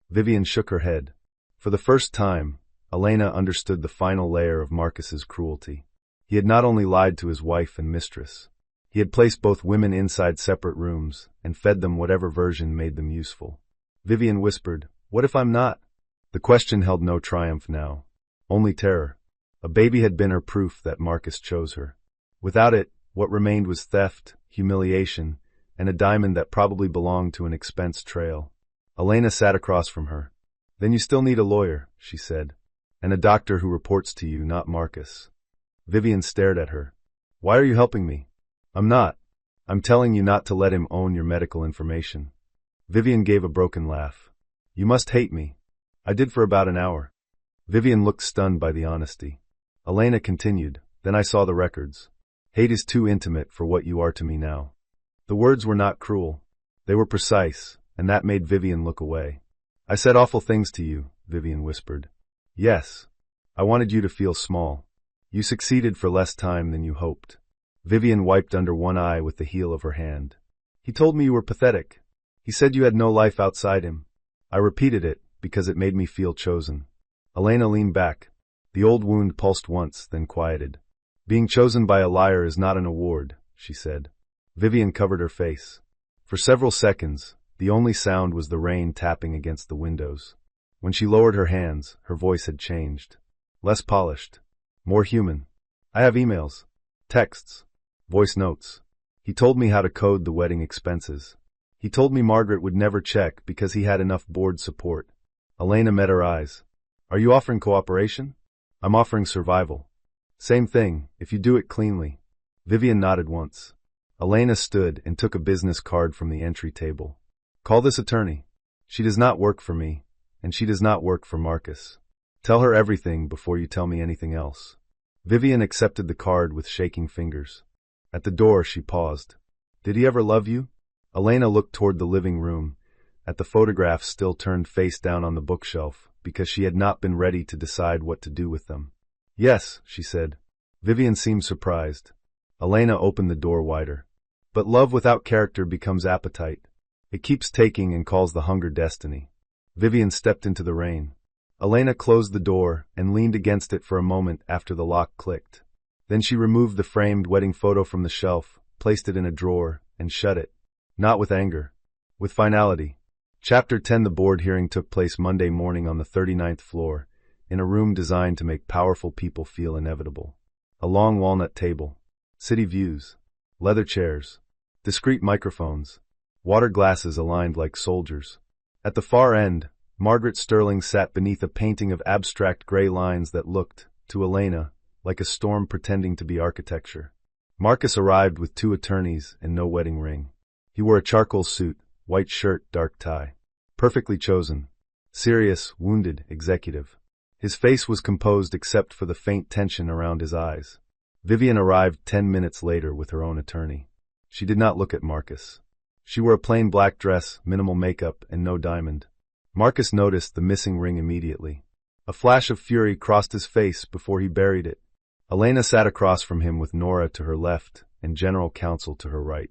Vivian shook her head. For the first time, Elena understood the final layer of Marcus's cruelty. He had not only lied to his wife and mistress. He had placed both women inside separate rooms and fed them whatever version made them useful. Vivian whispered, "What if I'm not?" The question held no triumph now. Only terror. A baby had been her proof that Marcus chose her. Without it, what remained was theft, humiliation, and a diamond that probably belonged to an expense trail. Elena sat across from her. "Then you still need a lawyer," she said. "And a doctor who reports to you, not Marcus." Vivian stared at her. "Why are you helping me?" "I'm not. I'm telling you not to let him own your medical information." Vivian gave a broken laugh. "You must hate me." "I did for about an hour." Vivian looked stunned by the honesty. Elena continued, "Then I saw the records. Hate is too intimate for what you are to me now." The words were not cruel. They were precise, and that made Vivian look away. "I said awful things to you," Vivian whispered. "Yes. I wanted you to feel small. You succeeded for less time than you hoped." Vivian wiped under one eye with the heel of her hand. "He told me you were pathetic. He said you had no life outside him." I repeated it because it made me feel chosen. Elena leaned back. The old wound pulsed once, then quieted. "Being chosen by a liar is not an award," she said. Vivian covered her face. For several seconds, the only sound was the rain tapping against the windows. When she lowered her hands, her voice had changed. Less polished. More human. "I have emails. Texts. Voice notes. He told me how to code the wedding expenses. He told me Margaret would never check because he had enough board support." Elena met her eyes. "Are you offering cooperation?" "I'm offering survival." "Same thing, if you do it cleanly." Vivian nodded once. Elena stood and took a business card from the entry table. "Call this attorney. She does not work for me, and she does not work for Marcus. Tell her everything before you tell me anything else." Vivian accepted the card with shaking fingers. At the door, she paused. "Did he ever love you?" Elena looked toward the living room, at the photographs still turned face down on the bookshelf, because she had not been ready to decide what to do with them. "Yes," she said. Vivian seemed surprised. Elena opened the door wider. But love without character becomes appetite. It keeps taking and calls the hunger destiny. Vivian stepped into the rain. Elena closed the door and leaned against it for a moment after the lock clicked. Then she removed the framed wedding photo from the shelf, placed it in a drawer, and shut it. Not with anger. With finality. Chapter 10. The board hearing took place Monday morning on the 39th floor, in a room designed to make powerful people feel inevitable. A long walnut table. City views. Leather chairs. Discreet microphones. Water glasses aligned like soldiers. At the far end, Margaret Sterling sat beneath a painting of abstract gray lines that looked, to Elena, like a storm pretending to be architecture. Marcus arrived with 2 attorneys and no wedding ring. He wore a charcoal suit, white shirt, dark tie. Perfectly chosen. Serious, wounded, executive. His face was composed except for the faint tension around his eyes. Vivian arrived 10 minutes later with her own attorney. She did not look at Marcus. She wore a plain black dress, minimal makeup, and no diamond. Marcus noticed the missing ring immediately. A flash of fury crossed his face before he buried it. Elena sat across from him with Nora to her left and general counsel to her right.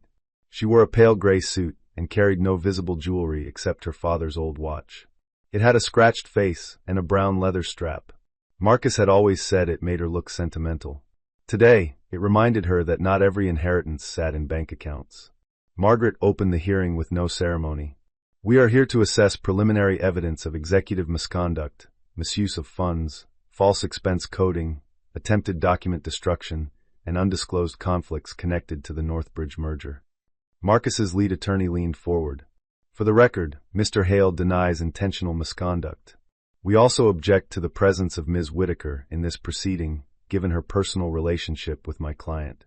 She wore a pale gray suit and carried no visible jewelry except her father's old watch. It had a scratched face and a brown leather strap. Marcus had always said it made her look sentimental. Today, it reminded her that not every inheritance sat in bank accounts. Margaret opened the hearing with no ceremony. We are here to assess preliminary evidence of executive misconduct, misuse of funds, false expense coding, attempted document destruction, and undisclosed conflicts connected to the Northbridge merger. Marcus's lead attorney leaned forward. For the record, Mr. Hale denies intentional misconduct. We also object to the presence of Ms. Whitaker in this proceeding, given her personal relationship with my client.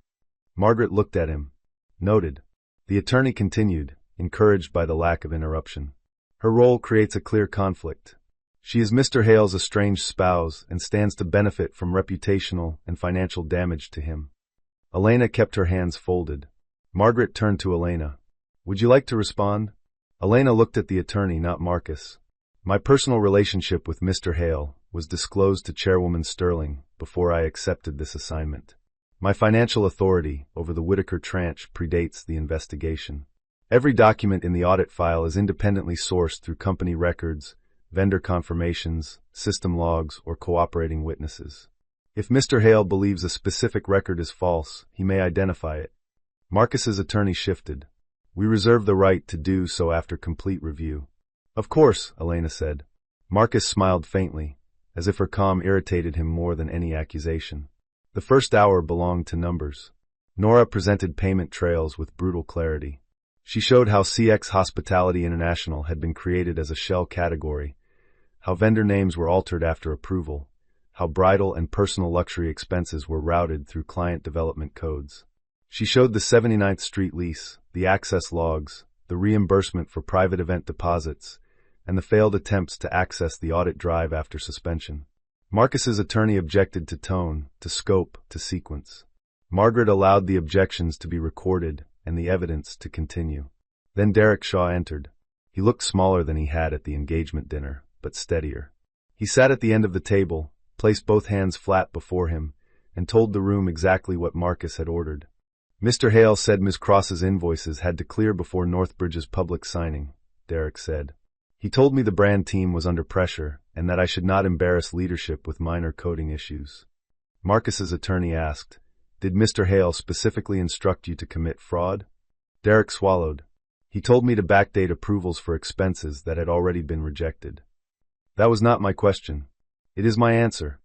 Margaret looked at him. Noted. The attorney continued, encouraged by the lack of interruption. Her role creates a clear conflict. She is Mr. Hale's estranged spouse and stands to benefit from reputational and financial damage to him. Elena kept her hands folded. Margaret turned to Elena. Would you like to respond? Elena looked at the attorney, not Marcus. My personal relationship with Mr. Hale was disclosed to Chairwoman Sterling before I accepted this assignment. My financial authority over the Whitaker tranche predates the investigation. Every document in the audit file is independently sourced through company records, vendor confirmations, system logs, or cooperating witnesses. If Mr. Hale believes a specific record is false, he may identify it. Marcus's attorney shifted. We reserve the right to do so after complete review. Of course, Elena said. Marcus smiled faintly, as if her calm irritated him more than any accusation. The first hour belonged to numbers. Nora presented payment trails with brutal clarity. She showed how CX Hospitality International had been created as a shell category, how vendor names were altered after approval, how bridal and personal luxury expenses were routed through client development codes. She showed the 79th Street lease, the access logs, the reimbursement for private event deposits, and the failed attempts to access the audit drive after suspension. Marcus's attorney objected to tone, to scope, to sequence. Margaret allowed the objections to be recorded and the evidence to continue. Then Derek Shaw entered. He looked smaller than he had at the engagement dinner, but steadier. He sat at the end of the table, placed both hands flat before him, and told the room exactly what Marcus had ordered. Mr. Hale said Ms. Cross's invoices had to clear before Northbridge's public signing, Derek said. He told me the brand team was under pressure and that I should not embarrass leadership with minor coding issues. Marcus's attorney asked, Did Mr. Hale specifically instruct you to commit fraud? Derek swallowed. He told me to backdate approvals for expenses that had already been rejected. That was not my question. It is my answer.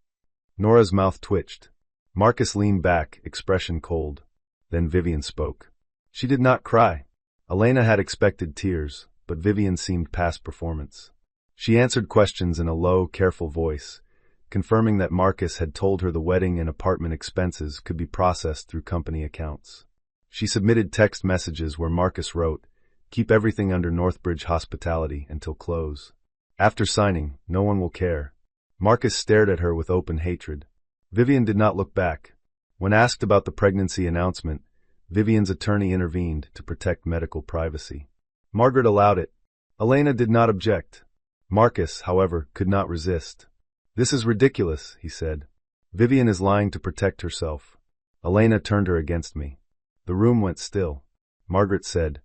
Nora's mouth twitched. Marcus leaned back, expression cold. Then Vivian spoke. She did not cry. Elena had expected tears, but Vivian seemed past performance. She answered questions in a low, careful voice, confirming that Marcus had told her the wedding and apartment expenses could be processed through company accounts. She submitted text messages where Marcus wrote, Keep everything under Northbridge Hospitality until close. After signing, no one will care. Marcus stared at her with open hatred. Vivian did not look back. When asked about the pregnancy announcement, Vivian's attorney intervened to protect medical privacy. Margaret allowed it. Elena did not object. Marcus, however, could not resist. This is ridiculous, he said. Vivian is lying to protect herself. Elena turned her against me. The room went still. Margaret said.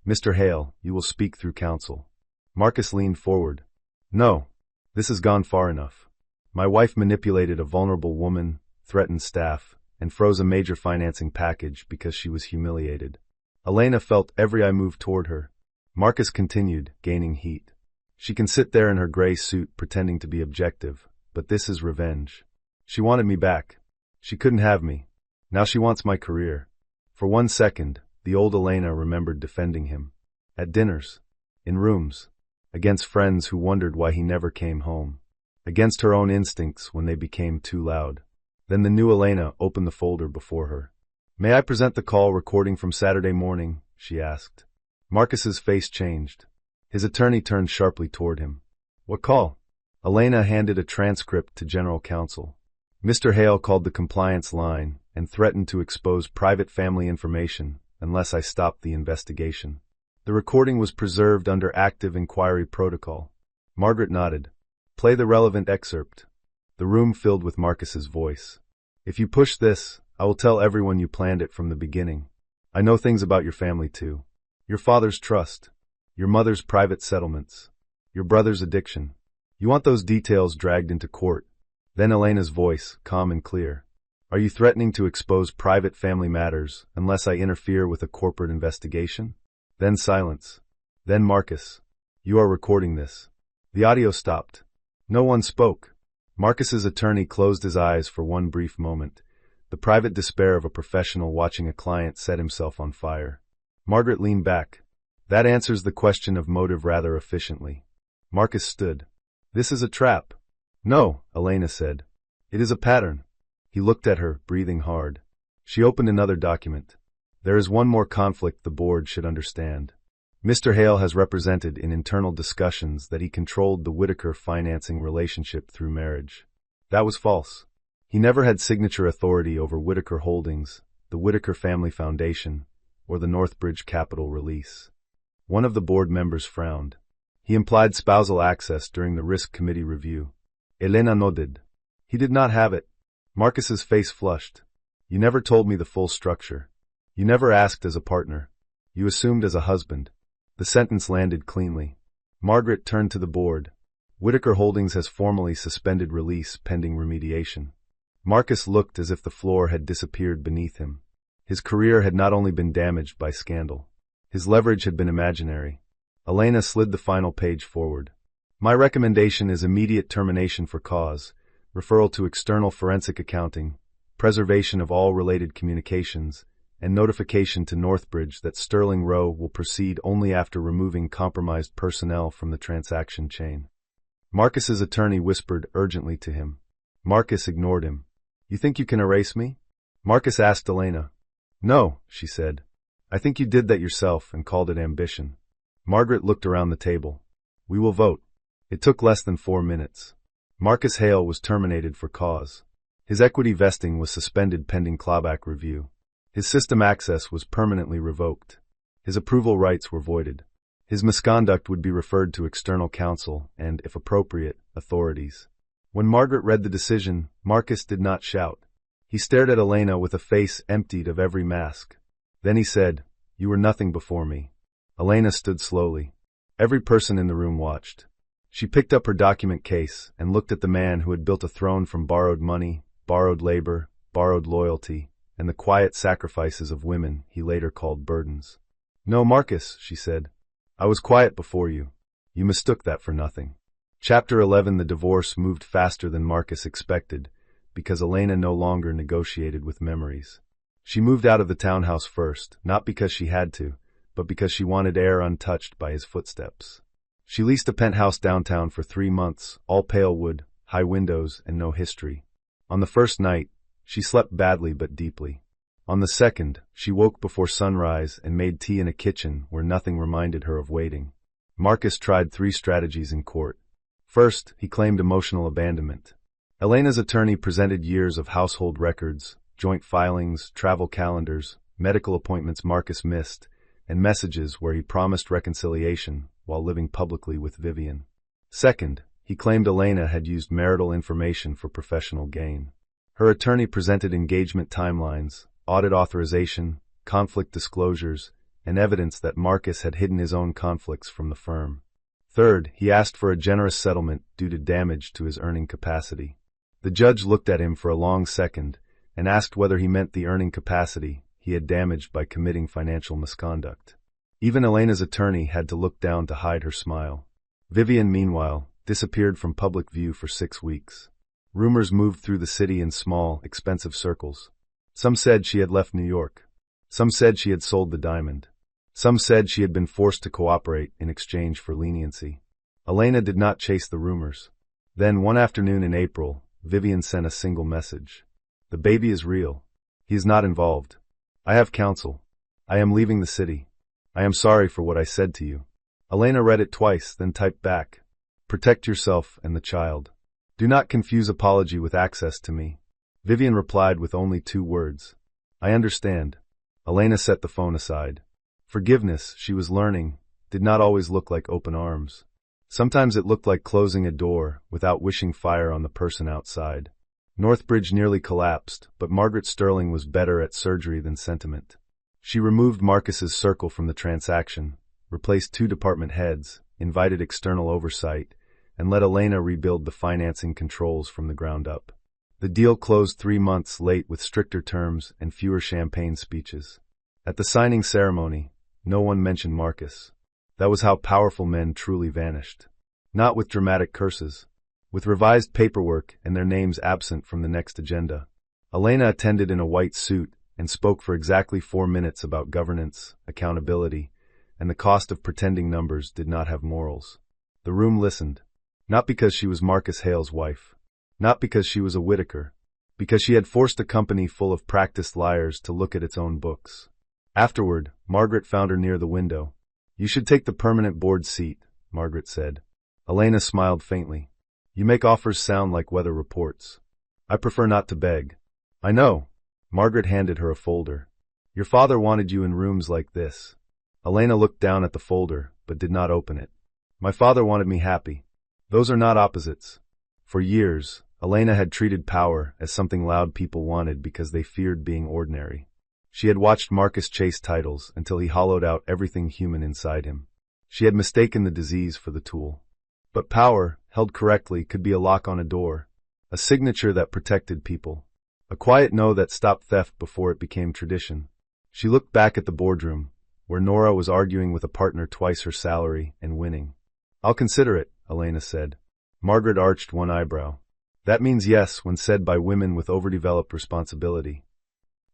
Mr. Hale, you will speak through counsel. Marcus leaned forward. No. This has gone far enough. My wife manipulated a vulnerable woman, threatened staff, and froze a major financing package because she was humiliated. Elena felt every eye move toward her. Marcus continued, gaining heat. She can sit there in her gray suit pretending to be objective, but this is revenge. She wanted me back. She couldn't have me. Now she wants my career. For 1 second, the old Elena remembered defending him. At dinners. In rooms. Against friends who wondered why he never came home. Against her own instincts when they became too loud. Then the new Elena opened the folder before her. May I present the call recording from Saturday morning? She asked. Marcus's face changed. His attorney turned sharply toward him. What call? Elena handed a transcript to General Counsel. Mr. Hale called the compliance line and threatened to expose private family information unless I stopped the investigation. The recording was preserved under active inquiry protocol. Margaret nodded. Play the relevant excerpt. The room filled with Marcus's voice. If you push this, I will tell everyone you planned it from the beginning. I know things about your family too. Your father's trust. Your mother's private settlements. Your brother's addiction. You want those details dragged into court. Then Elena's voice, calm and clear. Are you threatening to expose private family matters unless I interfere with a corporate investigation? Then silence. Then Marcus. You are recording this. The audio stopped. No one spoke. Marcus's attorney closed his eyes for one brief moment, the private despair of a professional watching a client set himself on fire. Margaret leaned back. That answers the question of motive rather efficiently. Marcus stood. This is a trap. No, Elena said. It is a pattern. He looked at her, breathing hard. She opened another document. There is one more conflict the board should understand. Mr. Hale has represented in internal discussions that he controlled the Whitaker financing relationship through marriage. That was false. He never had signature authority over Whitaker Holdings, the Whitaker Family Foundation, or the Northbridge Capital Release. One of the board members frowned. He implied spousal access during the risk committee review. Elena nodded. He did not have it. Marcus's face flushed. You never told me the full structure. You never asked as a partner. You assumed as a husband. The sentence landed cleanly. Margaret turned to the board. Whitaker Holdings has formally suspended release pending remediation. Marcus looked as if the floor had disappeared beneath him. His career had not only been damaged by scandal. His leverage had been imaginary. Elena slid the final page forward. My recommendation is immediate termination for cause, referral to external forensic accounting, preservation of all related communications, and notification to Northbridge that Sterling Rowe will proceed only after removing compromised personnel from the transaction chain. Marcus's attorney whispered urgently to him. Marcus ignored him. You think you can erase me? Marcus asked Elena. No, she said. I think you did that yourself and called it ambition. Margaret looked around the table. We will vote. It took less than 4 minutes. Marcus Hale was terminated for cause. His equity vesting was suspended pending clawback review. His system access was permanently revoked. His approval rights were voided. His misconduct would be referred to external counsel and, if appropriate, authorities. When Margaret read the decision, Marcus did not shout. He stared at Elena with a face emptied of every mask. Then he said, You were nothing before me. Elena stood slowly. Every person in the room watched. She picked up her document case and looked at the man who had built a throne from borrowed money, borrowed labor, borrowed loyalty, and the quiet sacrifices of women he later called burdens. No, Marcus, she said. I was quiet before you. You mistook that for nothing. Chapter 11. The divorce moved faster than Marcus expected, because Elena no longer negotiated with memories. She moved out of the townhouse first, not because she had to, but because she wanted air untouched by his footsteps. She leased a penthouse downtown for 3 months, all pale wood, high windows, and no history. On the first night, she slept badly but deeply. On the second, she woke before sunrise and made tea in a kitchen where nothing reminded her of waiting. Marcus tried 3 strategies in court. First, he claimed emotional abandonment. Elena's attorney presented years of household records, joint filings, travel calendars, medical appointments Marcus missed, and messages where he promised reconciliation while living publicly with Vivian. Second, he claimed Elena had used marital information for professional gain. Her attorney presented engagement timelines, audit authorization, conflict disclosures, and evidence that Marcus had hidden his own conflicts from the firm. Third, he asked for a generous settlement due to damage to his earning capacity. The judge looked at him for a long second and asked whether he meant the earning capacity he had damaged by committing financial misconduct. Even Elena's attorney had to look down to hide her smile. Vivian, meanwhile, disappeared from public view for 6 weeks. Rumors moved through the city in small, expensive circles. Some said she had left New York. Some said she had sold the diamond. Some said she had been forced to cooperate in exchange for leniency. Elena did not chase the rumors. Then, one afternoon in April, Vivian sent a single message. "The baby is real. He is not involved. I have counsel. I am leaving the city. I am sorry for what I said to you." Elena read it twice, then typed back, "Protect yourself and the child. Do not confuse apology with access to me." Vivian replied with only 2 words. "I understand." Elena set the phone aside. Forgiveness, she was learning, did not always look like open arms. Sometimes it looked like closing a door without wishing fire on the person outside. Northbridge nearly collapsed, but Margaret Sterling was better at surgery than sentiment. She removed Marcus's circle from the transaction, replaced 2 department heads, invited external oversight, and let Elena rebuild the financing controls from the ground up. The deal closed 3 months late with stricter terms and fewer champagne speeches. At the signing ceremony, no one mentioned Marcus. That was how powerful men truly vanished. Not with dramatic curses. With revised paperwork and their names absent from the next agenda. Elena attended in a white suit and spoke for exactly 4 minutes about governance, accountability, and the cost of pretending numbers did not have morals. The room listened. Not because she was Marcus Hale's wife. Not because she was a Whitaker. Because she had forced a company full of practiced liars to look at its own books. Afterward, Margaret found her near the window. "You should take the permanent board seat," Margaret said. Elena smiled faintly. "You make offers sound like weather reports. I prefer not to beg." "I know." Margaret handed her a folder. "Your father wanted you in rooms like this." Elena looked down at the folder, but did not open it. "My father wanted me happy. Those are not opposites." For years, Elena had treated power as something loud people wanted because they feared being ordinary. She had watched Marcus chase titles until he hollowed out everything human inside him. She had mistaken the disease for the tool. But power, held correctly, could be a lock on a door, a signature that protected people, a quiet no that stopped theft before it became tradition. She looked back at the boardroom, where Nora was arguing with a partner twice her salary and winning. "I'll consider it," Elena said. Margaret arched one eyebrow. That means yes when said by women with overdeveloped responsibility.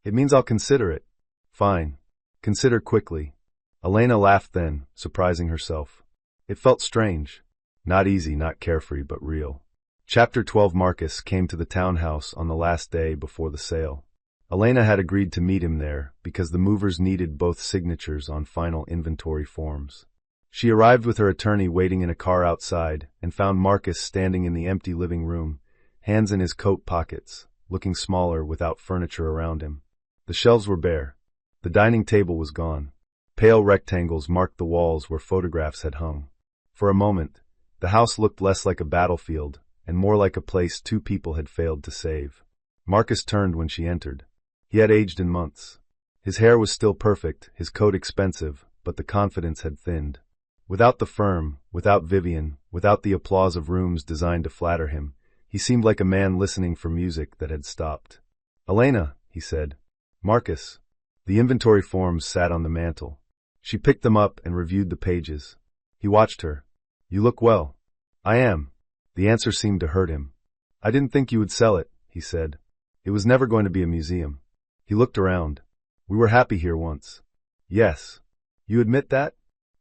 "It means I'll consider it." "Fine. Consider quickly." Elena laughed then, surprising herself. It felt strange. Not easy, not carefree, but real. Chapter 12. Marcus came to the townhouse on the last day before the sale. Elena had agreed to meet him there because the movers needed both signatures on final inventory forms. She arrived with her attorney waiting in a car outside and found Marcus standing in the empty living room, hands in his coat pockets, looking smaller without furniture around him. The shelves were bare. The dining table was gone. Pale rectangles marked the walls where photographs had hung. For a moment, the house looked less like a battlefield and more like a place 2 people had failed to save. Marcus turned when she entered. He had aged in months. His hair was still perfect, his coat expensive, but the confidence had thinned. Without the firm, without Vivian, without the applause of rooms designed to flatter him, he seemed like a man listening for music that had stopped. "Elena," he said. "Marcus." The inventory forms sat on the mantel. She picked them up and reviewed the pages. He watched her. "You look well." "I am." The answer seemed to hurt him. "I didn't think you would sell it," he said. "It was never going to be a museum." He looked around. "We were happy here once." "Yes." "You admit that?"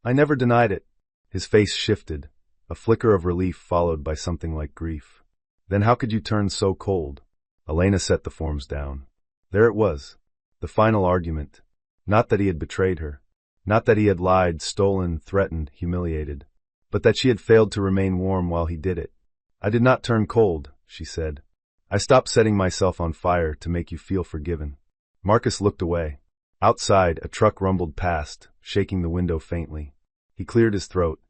"I never denied it." His face shifted, a flicker of relief followed by something like grief. "Then how could you turn so cold?" Elena set the forms down. There it was. The final argument. Not that he had betrayed her. Not that he had lied, stolen, threatened, humiliated. But that she had failed to remain warm while he did it. "I did not turn cold," she said. "I stopped setting myself on fire to make you feel forgiven." Marcus looked away. Outside, a truck rumbled past, shaking the window faintly. He cleared his throat.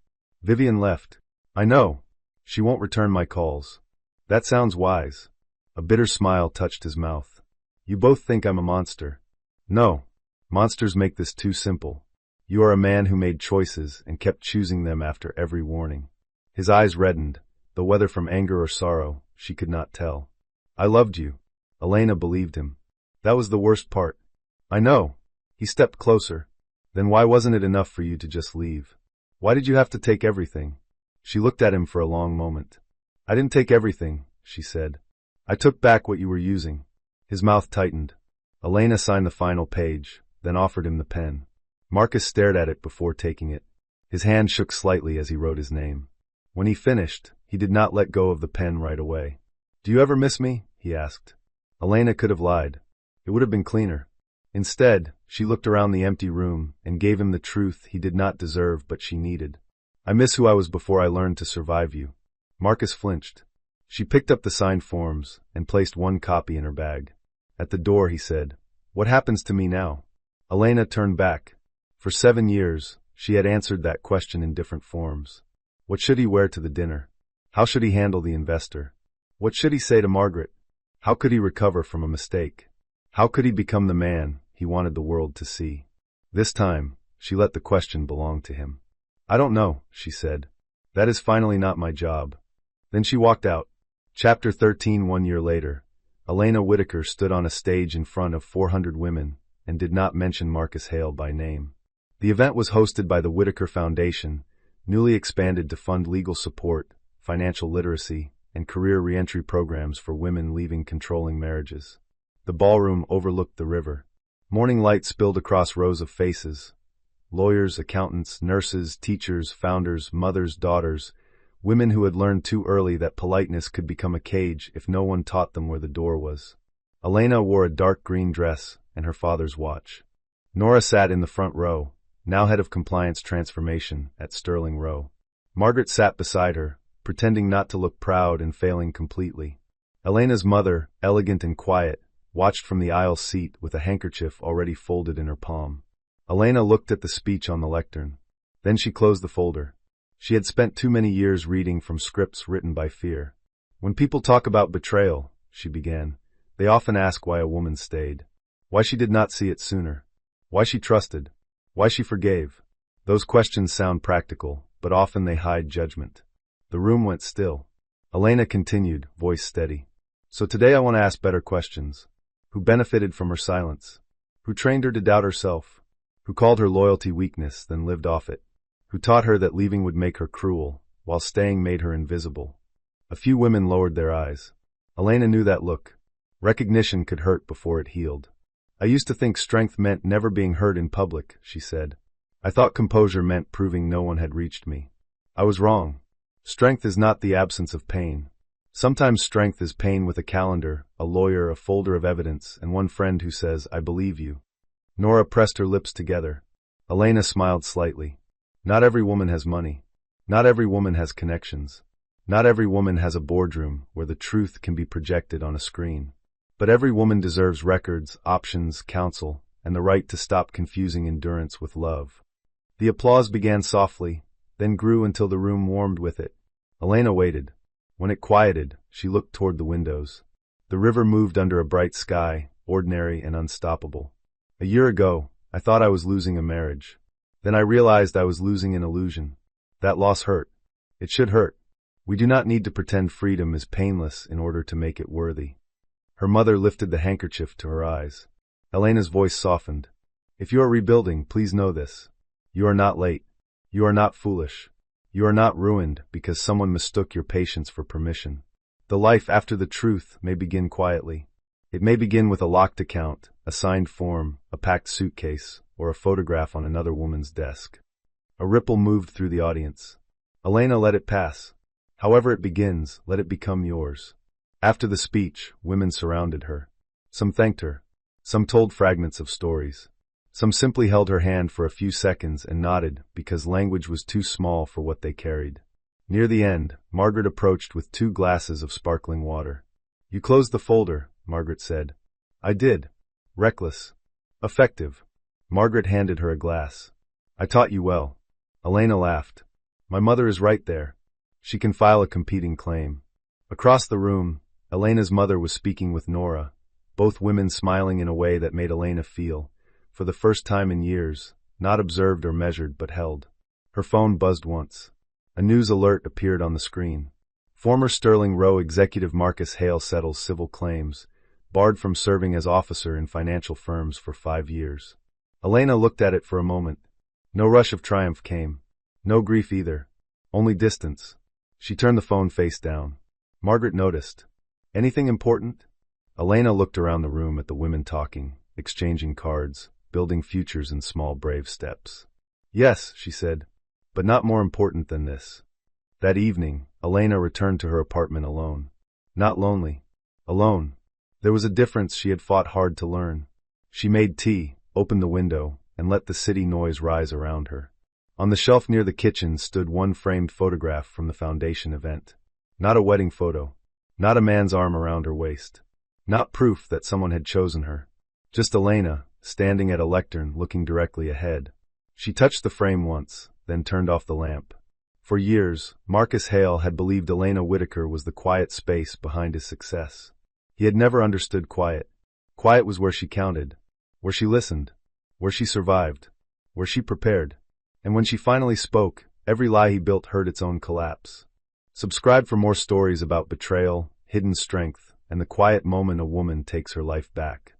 "Vivian left." "I know. She won't return my calls." "That sounds wise." A bitter smile touched his mouth. "You both think I'm a monster." "No. Monsters make this too simple." You are a man who made choices and kept choosing them after every warning. His eyes reddened, though whether from anger or sorrow, she could not tell. I loved you. Elena believed him. That was the worst part. I know. He stepped closer. Then why wasn't it enough for you to just leave? Why did you have to take everything? She looked at him for a long moment. I didn't take everything, she said. I took back what you were using. His mouth tightened. Elena signed the final page, then offered him the pen. Marcus stared at it before taking it. His hand shook slightly as he wrote his name. When he finished, he did not let go of the pen right away. Do you ever miss me? He asked. Elena could have lied. It would have been cleaner. Instead, she looked around the empty room and gave him the truth he did not deserve but she needed. I miss who I was before I learned to survive you. Marcus flinched. She picked up the signed forms and placed one copy in her bag. At the door he said, What happens to me now? Elena turned back. For 7 years, she had answered that question in different forms. What should he wear to the dinner? How should he handle the investor? What should he say to Margaret? How could he recover from a mistake? How could he become the man he wanted the world to see? This time, she let the question belong to him. I don't know, she said. That is finally not my job. Then she walked out. Chapter 13. 1 year later, Elena Whitaker stood on a stage in front of 400 women and did not mention Marcus Hale by name. The event was hosted by the Whitaker Foundation, newly expanded to fund legal support, financial literacy, and career reentry programs for women leaving controlling marriages. The ballroom overlooked the river. Morning light spilled across rows of faces. Lawyers, accountants, nurses, teachers, founders, mothers, daughters, women who had learned too early that politeness could become a cage if no one taught them where the door was. Elena wore a dark green dress and her father's watch. Nora sat in the front row, now head of compliance transformation at Sterling Row. Margaret sat beside her, pretending not to look proud and failing completely. Elena's mother, elegant and quiet, watched from the aisle seat with a handkerchief already folded in her palm. Elena looked at the speech on the lectern. Then she closed the folder. She had spent too many years reading from scripts written by fear. When people talk about betrayal, she began, they often ask why a woman stayed. Why she did not see it sooner. Why she trusted. Why she forgave. Those questions sound practical, but often they hide judgment. The room went still. Elena continued, voice steady. So today I want to ask better questions. Who benefited from her silence? Who trained her to doubt herself? Who called her loyalty weakness, then lived off it? Who taught her that leaving would make her cruel, while staying made her invisible? A few women lowered their eyes. Elena knew that look. Recognition could hurt before it healed. I used to think strength meant never being hurt in public, she said. I thought composure meant proving no one had reached me. I was wrong. Strength is not the absence of pain. Sometimes strength is pain with a calendar, a lawyer, a folder of evidence, and one friend who says, I believe you. Nora pressed her lips together. Elena smiled slightly. Not every woman has money. Not every woman has connections. Not every woman has a boardroom where the truth can be projected on a screen. But every woman deserves records, options, counsel, and the right to stop confusing endurance with love. The applause began softly, then grew until the room warmed with it. Elena waited. When it quieted, she looked toward the windows. The river moved under a bright sky, ordinary and unstoppable. A year ago, I thought I was losing a marriage. Then I realized I was losing an illusion. That loss hurt. It should hurt. We do not need to pretend freedom is painless in order to make it worthy. Her mother lifted the handkerchief to her eyes. Elena's voice softened. If you are rebuilding, please know this. You are not late. You are not foolish. You are not ruined because someone mistook your patience for permission. The life after the truth may begin quietly. It may begin with a locked account, a signed form, a packed suitcase, or a photograph on another woman's desk. A ripple moved through the audience. Elena let it pass. However it begins, let it become yours. After the speech, women surrounded her. Some thanked her. Some told fragments of stories. Some simply held her hand for a few seconds and nodded because language was too small for what they carried. Near the end, Margaret approached with 2 glasses of sparkling water. You closed the folder, Margaret said. I did. Reckless. Effective. Margaret handed her a glass. I taught you well. Elena laughed. My mother is right there. She can file a competing claim. Across the room, Elena's mother was speaking with Nora, both women smiling in a way that made Elena feel, for the first time in years, not observed or measured but held. Her phone buzzed once. A news alert appeared on the screen. Former Sterling Row executive Marcus Hale settles civil claims, barred from serving as officer in financial firms for 5 years. Elena looked at it for a moment. No rush of triumph came. No grief either. Only distance. She turned the phone face down. Margaret noticed. Anything important? Elena looked around the room at the women talking, exchanging cards, building futures in small brave steps. Yes, she said, but not more important than this. That evening, Elena returned to her apartment alone. Not lonely. Alone. There was a difference she had fought hard to learn. She made tea, opened the window, and let the city noise rise around her. On the shelf near the kitchen stood one framed photograph from the foundation event. Not a wedding photo. Not a man's arm around her waist. Not proof that someone had chosen her. Just Elena, standing at a lectern looking directly ahead. She touched the frame once, then turned off the lamp. For years, Marcus Hale had believed Elena Whitaker was the quiet space behind his success. He had never understood quiet. Quiet was where she counted, where she listened, where she survived, where she prepared. And when she finally spoke, every lie he built heard its own collapse. Subscribe for more stories about betrayal, hidden strength, and the quiet moment a woman takes her life back.